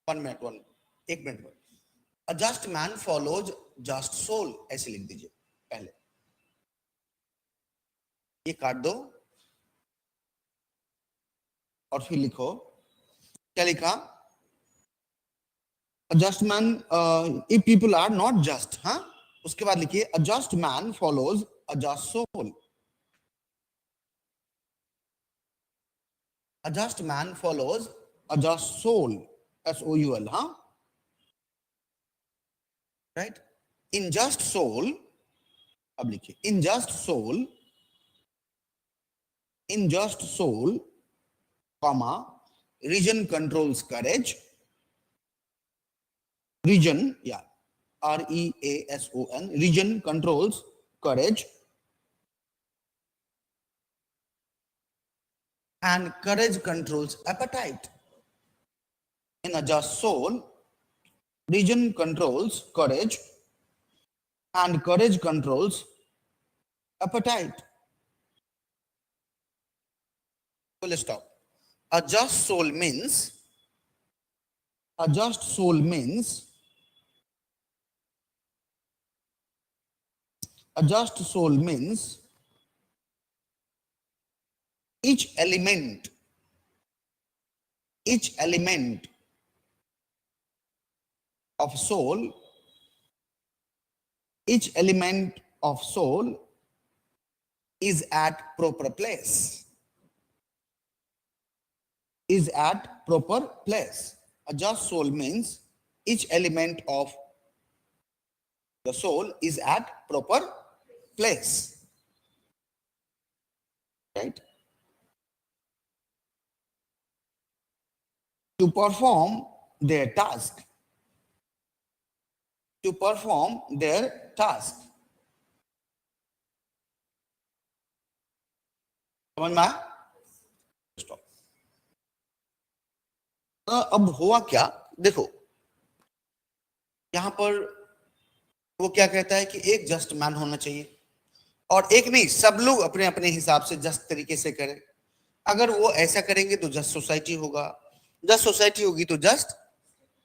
[SPEAKER 1] 1 minute, एक minute. A just man follows just soul. ऐसे लिख दीजिए पहले. ये काट दो और फिर लिखो. क्या लिखा? A just man, if people are not just, हाँ, उसके बाद लिखिए a just man follows a just soul. A just man follows a just soul. S-O-U-L, huh? Right? In just soul, अब लिखिए, in just soul, comma, region controls courage. Region, yeah, R-E-A-S-O-N, region controls courage. And courage controls appetite. In a just soul, region controls courage and courage controls appetite. Full stop. A just soul means each element of soul, is at proper place. A just soul means each element of the soul is at proper place. Right? To perform their task. समझ में आया? Stop. अब हुआ क्या, देखो यहां पर वो क्या कहता है कि एक जस्ट मैन होना चाहिए, और एक नहीं, सब लोग अपने अपने हिसाब से जस्ट तरीके से करें. अगर वो ऐसा करेंगे तो जस्ट सोसाइटी होगा, जस्ट सोसाइटी होगी तो जस्ट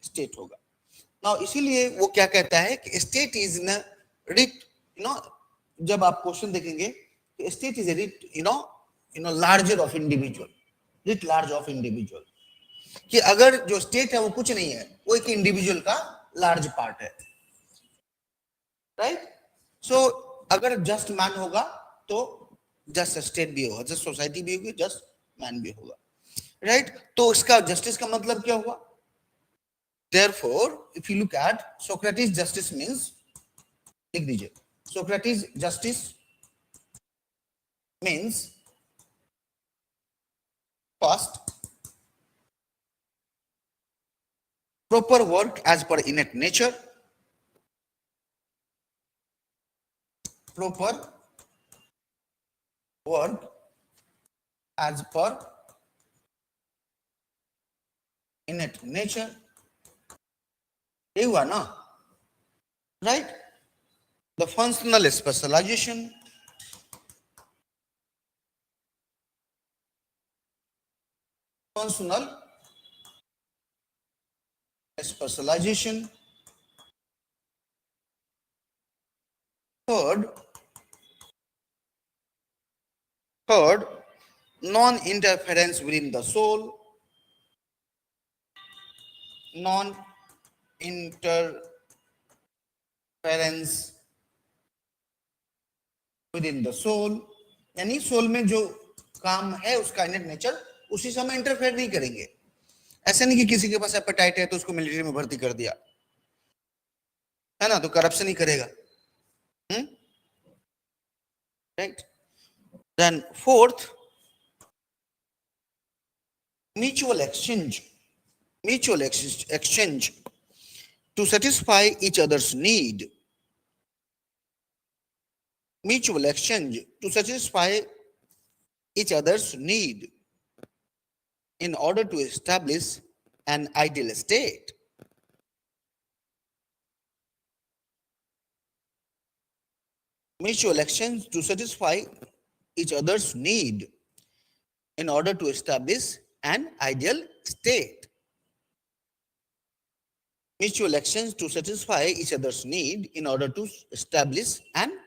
[SPEAKER 1] स्टेट होगा. ना इसीलिए वो क्या कहता है कि स्टेट इज इन रिट, जब आप क्वेश्चन देखेंगे state is writ, larger of individual, writ large of individual. कि अगर जो स्टेट है वो कुछ नहीं है, वो एक इंडिविजुअल का लार्ज पार्ट है, राइट। सो अगर जस्ट मैन होगा तो जस्ट स्टेट भी होगा, जस्ट सोसाइटी भी होगी, जस्ट मैन भी होगा, राइट। तो इसका जस्टिस का मतलब क्या हुआ? Therefore, if you look at Socrates justice means, लिख दीजिए, Socrates justice means first, proper work as per innate nature, proper work as per innate nature, ये हुआ ना, right. The functional specialisation, functional specialization. Third, non-interference within the soul, non-interference within the soul, यानी soul में जो काम है उसका inner nature उसी समय इंटरफेयर नहीं करेंगे। ऐसा नहीं कि किसी के पास एपेटाइट है तो उसको मिलिट्री में भर्ती कर दिया, है ना, तो करप्शन ही करेगा, right. Then fourth, mutual exchange to satisfy each other's need, mutual exchange to satisfy each other's need in order to establish an ideal state. Mutual exchange to satisfy each other's need in order to establish an ideal state. Mutual exchange to satisfy each other's need in order to establish an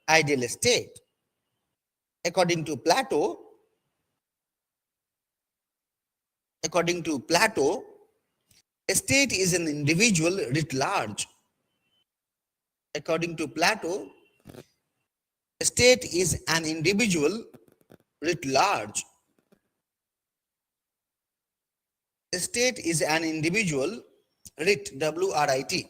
[SPEAKER 1] ideal state. According to Plato, a state is an individual writ large. According to Plato, a state is an individual writ large. A state is an individual writ, W-R-I-T.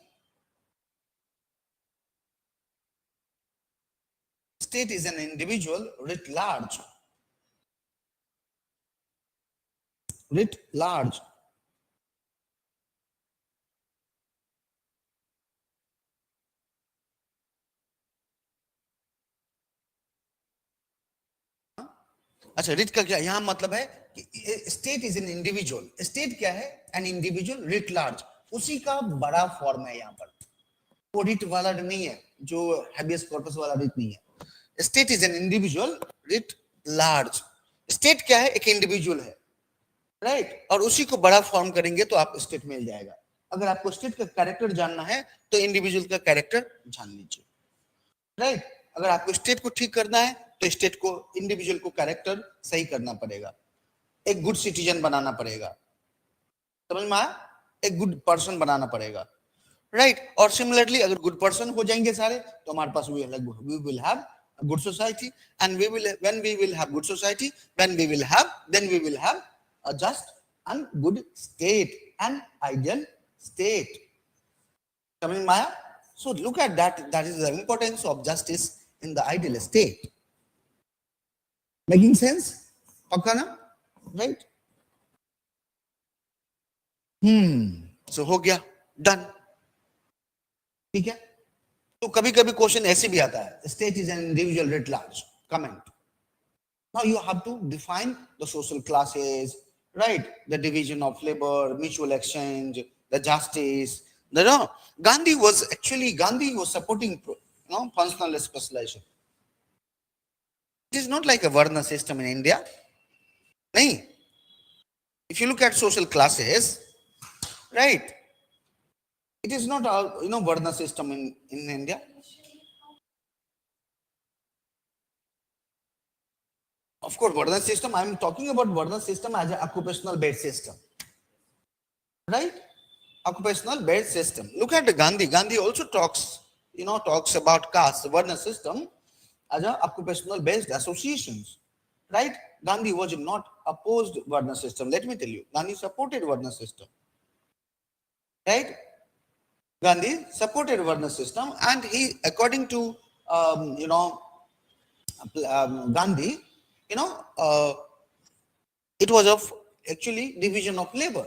[SPEAKER 1] State is an individual writ large. Writ large. अच्छा, writ का क्या यहां मतलब है कि state is an individual. State क्या है? An individual writ large, उसी का बड़ा फॉर्म है यहाँ पर। वो रिट वाला नहीं है, जो हैबियस कॉर्पस वाला रिट नहीं है। State is an individual writ large. State क्या है? एक इंडिविजुअल है, राइट। और उसी को बड़ा फॉर्म करेंगे तो आप स्टेट मिल जाएगा। अगर आपको स्टेट का कैरेक्टर जानना है तो इंडिविजुअल का कैरेक्टर जान लीजिए, राइट। अगर आपको स्टेट को ठीक करना है तो स्टेट को, इंडिविजुअल को कैरेक्टर सही करना पड़ेगा, एक गुड सिटीजन बनाना पड़ेगा, समझ में आया? एक गुड पर्सन बनाना पड़ेगा, राइट। और सिमिलरली अगर गुड पर्सन हो जाएंगे सारे तो हमारे पास we will have good society, and we will, when we will have good society, when we will have, then we will have a just and good state, and ideal state, समझ में आया? So look at that, that is the importance of justice in the ideal state. Making sense? पक्का ना? Right? So हो गया, done. ठीक है? तो कभी कभी क्वेश्चन ऐसे भी आता है, state is an individual writ large. Comment. Now you have to define the social classes, right? The division of labor, mutual exchange, the justice. Gandhi was supporting, functional specialization. It is not like a Varna system in India. Nahin. If you look at social classes, right? It is not a Varna system in India. Of course, Varna system, I am talking about Varna system as an occupational based system. right? Occupational based system. Look at Gandhi. Gandhi also talks about caste, Varna system as a occupational based associations, right? Gandhi was not opposed Varna system. Let me tell you, Gandhi supported Varna system, right? Gandhi supported Varna system, and he, according to um, you know Gandhi, you know, it was of actually division of labor.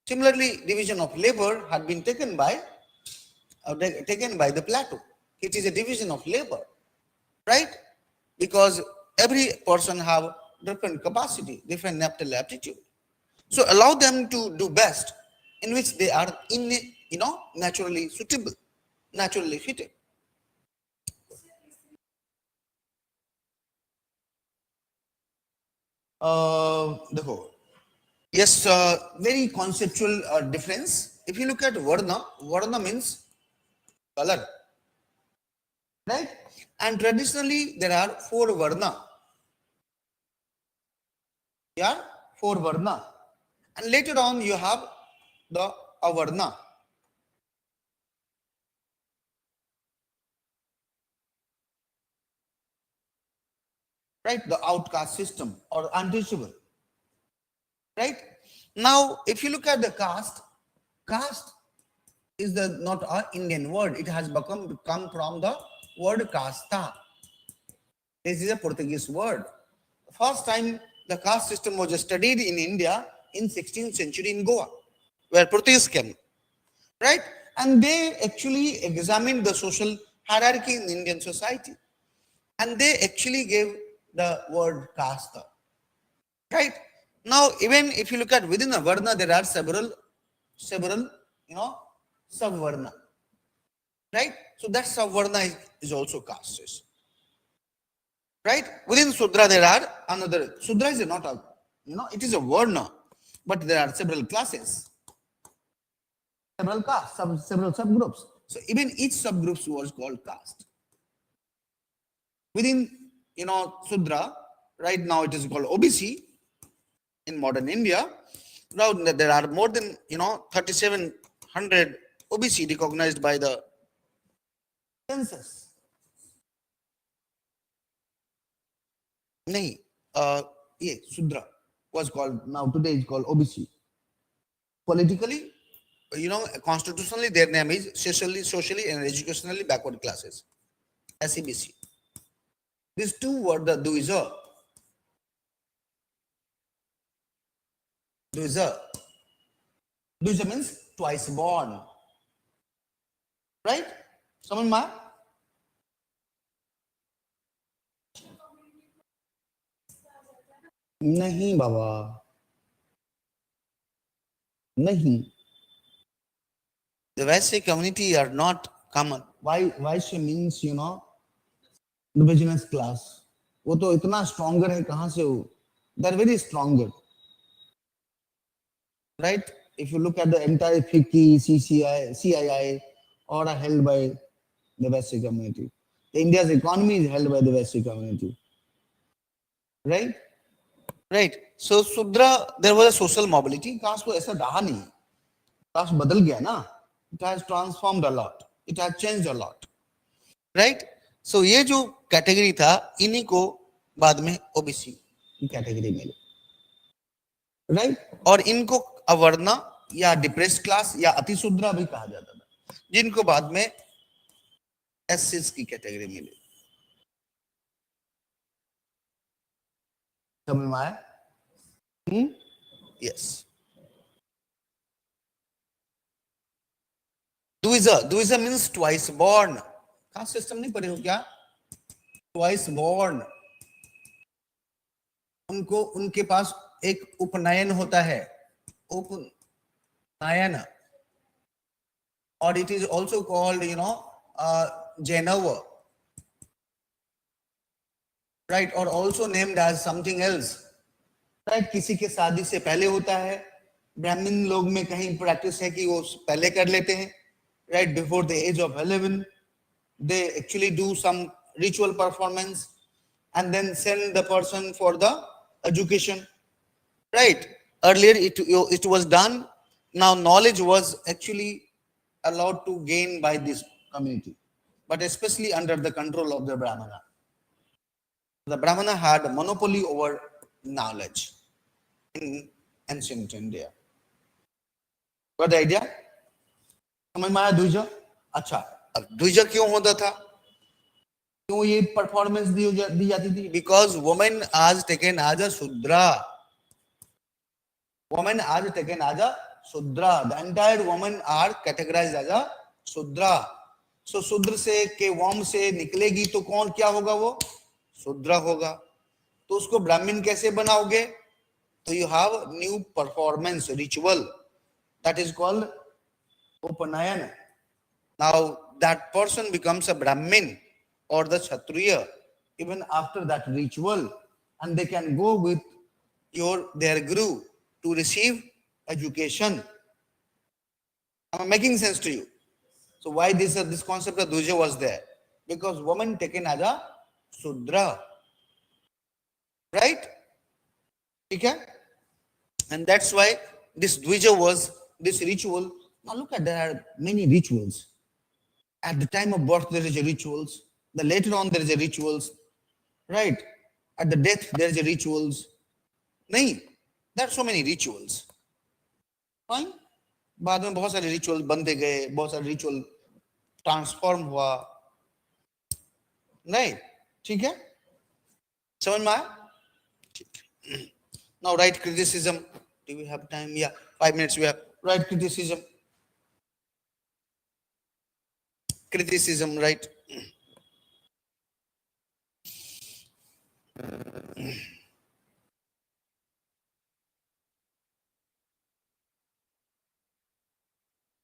[SPEAKER 1] Similarly, division of labor had been taken by the Plato. It is a division of labor, right? Because every person have different capacity, different natural aptitude. So allow them to do best in which they are naturally suitable, naturally fitted. देखो, yes, very conceptual difference. If you look at Varna, Varna means color, right? And traditionally there are four Varna. Yeah, four Varna. And later on you have the Avarna. Right? The outcast system or untouchable. Right? Now, if you look at the caste, caste is the not an Indian word. It has come from the word casta. This is a Portuguese word. First time the caste system was studied in India in 16th century in Goa, where Portuguese came, right? And they actually examined the social hierarchy in Indian society, and they actually gave the word caste, right? Now, even if you look at within a varna, there are several, sub-varna, right? So that sub-varna is also castes, right? Within Sudra, there are another. Sudra is not a, it is a varna, but there are several classes, several castes, several subgroups. So even each subgroup was called caste. Within, Sudra, right now it is called OBC in modern India. Now there are more than 3,700 OBC recognized by the census. Nahi, Sudra was called, now today is called OBC. Politically, constitutionally their name is socially and educationally backward classes, SEBC. These two were the Duiza. Duiza. Duiza means twice born. Right? Someone ma? नहीं बाबा, नहीं. The Vaishya community are not common. Why Vaishya means, the business class. वो तो इतना stronger है, कहाँ से वो? They're very stronger. Right? If you look at the entire FICCI, CII, all are held by the Vaishya community. India's economy is held by the Vaishya community. Right? Right. So Sudra, there was a social mobility. Caste को ऐसा रहा नहीं. Caste बदल गया ना. It has transformed a lot. It has changed a lot. Right? So ये जो category था, इन्हीं को बाद में ओबीसी की कैटेगरी मिली. Right? और इनको अवर्णा या डिप्रेस्ड क्लास या अतिशूद्रा भी कहा जाता था, जिनको बाद में एससीज की कैटेगरी मिली. समझ में आया? Yes. Duiza means twice born. Caste system नहीं पढ़े हो क्या? Twice born. उनके पास एक उपनयन होता है, उपनयन, और it is also called Janava, right, or also named as something else. Right? किसी के शादी से पहले होता है. ब्राह्मण लोग में कहीं प्रैक्टिस है कि वो पहले कर लेते हैं, right, before the age of 11 they actually do some ritual performance and then send the person for the education. Right? Earlier it was done Now, knowledge was actually allowed to gain by this community, but especially under the control of the Brahmana. The Brahmana had a monopoly over knowledge in ancient India. Got the idea? समझ में आया द्विज? अच्छा, अब द्विज क्यों होता था? क्यों ये परफॉर्मेंस दी जाती थी? Because women आज taken as a Shudra. Women are taken as a Shudra. The entire women are categorized as a Shudra. So शूद्र से के वॉम से निकलेगी तो कौन क्या होगा? वो शूद्र होगा. तो उसको ब्राह्मण कैसे बनाओगे? तो you have new performance ritual that is called Upanayan. Now that person becomes a Brahmin or the Kshatriya even after that ritual, and they can go with their guru to receive education. Am I making sense to you? So why this concept of Dvija was there? Because woman taken as a Sudra, right? Okay? And that's why this Dvija was this ritual. Now look at, there are many rituals. At the time of birth there is a rituals. The later on there is a rituals, right? At the death there is a rituals. नहीं, there are so many rituals. Fine? बाद में बहुत सारे ritual बनते गए, बहुत सारे ritual transform हुआ, नहीं? ठीक है? समझ में आया? Now write criticism. Do we have time? Yeah, 5 minutes we have. Write criticism. Criticism, right?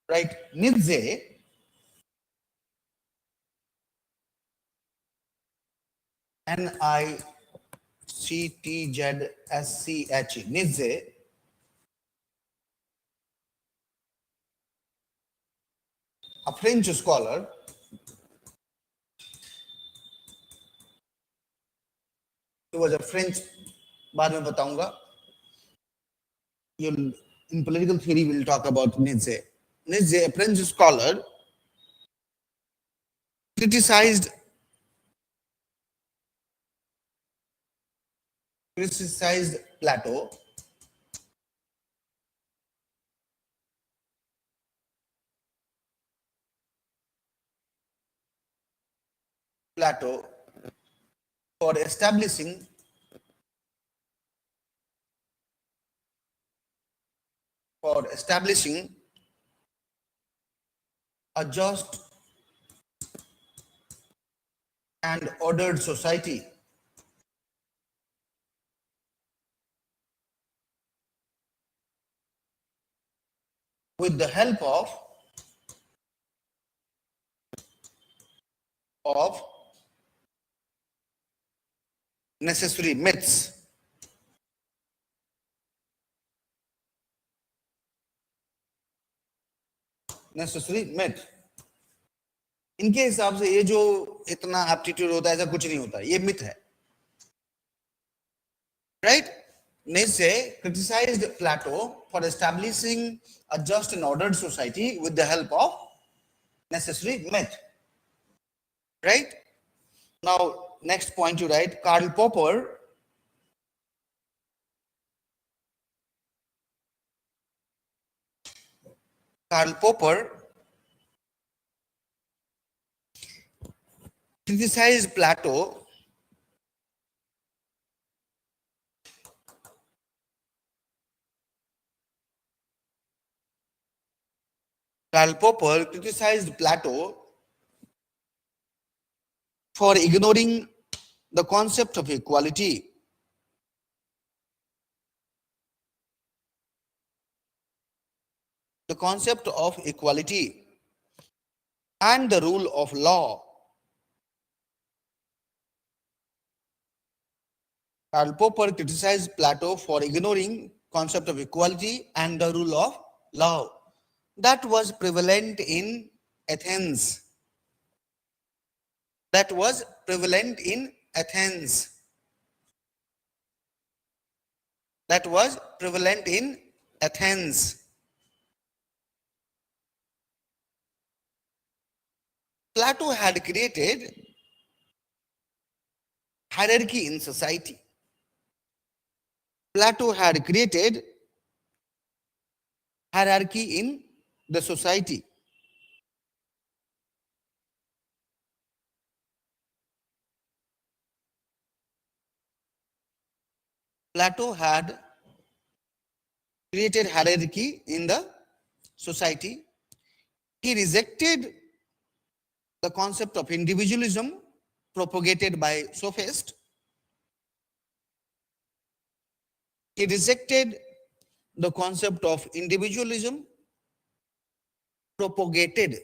[SPEAKER 1] Right? Nidze Nictzsch. Nidze, a French scholar, he was a French, बाद में बताऊंगा. In political theory we'll talk about Nietzsche. Nietzsche, a French scholar, criticized Plato for establishing a just and ordered society with the help of necessary myths. Necessary myth. इनके हिसाब से ये जो इतना aptitude होता है ऐसा कुछ नहीं होता, ये मिथ है, right? Nietzsche criticized Plato for establishing a just and ordered society with the help of necessary myth, right? Now next point you write, Karl Popper criticized Plato for ignoring the concept of equality. The concept of equality and the rule of law. Karl Popper criticized Plato for ignoring concept of equality and the rule of law that was prevalent in Athens. That was prevalent in Athens. That was prevalent in Athens. Plato had created hierarchy in society. Plato had created hierarchy in the society. Plato had created hierarchy in the society. He rejected the concept of individualism propagated by sophists. He rejected the concept of individualism propagated.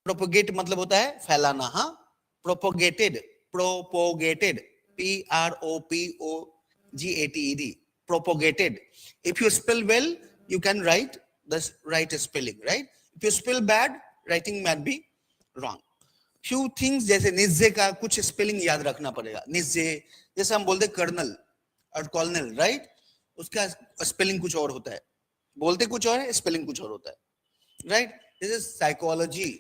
[SPEAKER 1] Propagate मतलब होता है फैलाना. हाँ, propagated, propagated, P-R-O-P-O-G-A-T-E-D, propagated. If you spell well, you can write the right spelling, right? If you spell bad, writing might be wrong. Few things जैसे निज्जे का कुछ spelling याद रखना पड़ेगा. निज्जे जैसे हम बोलते कर्नल और कॉर्नल, राइट? उसका स्पेलिंग कुछ और होता है, बोलते कुछ और है, स्पेलिंग कुछ और होता है, राइट? जैसे साइकोलॉजी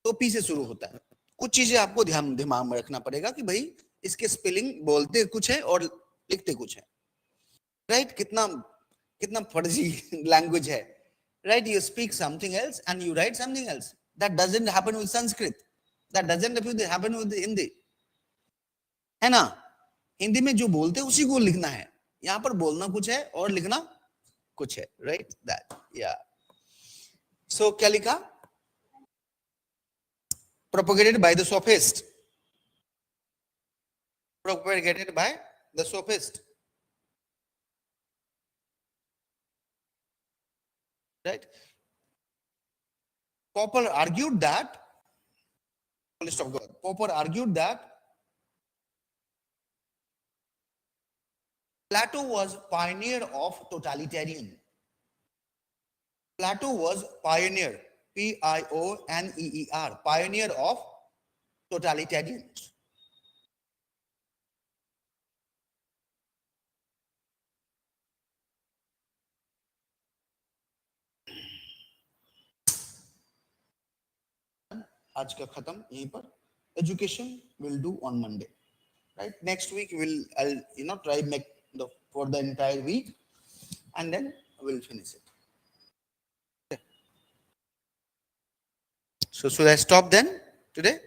[SPEAKER 1] तो पी से शुरू होता है. कुछ चीजें आपको ध्यान दिमाग में रखना पड़ेगा कि भाई इसके स्पेलिंग बोलते कुछ है और लिखते कुछ है, राइट? कितना कितना फर्जी लैंग्वेज है, right? You speak something else and you right something else. That doesn't happen with Sanskrit, that doesn't happen with Hindi, है ना? हिंदी में जो बोलते हैं उसी को लिखना है, यहाँ पर बोलना कुछ है और लिखना कुछ है, राइट? दैट या सो क्या लिखा? propagated by the sophist, propagated by the sophist, right? Popper argued that Plato was pioneer of totalitarian. Plato was pioneer, P-I-O-N-E-E-R, pioneer of totalitarian. आज का खत्म यहीं पर. Education we'll do on Monday, right? Next week I'll try make the for the entire week and then we'll finish it. Okay. So should I stop then today?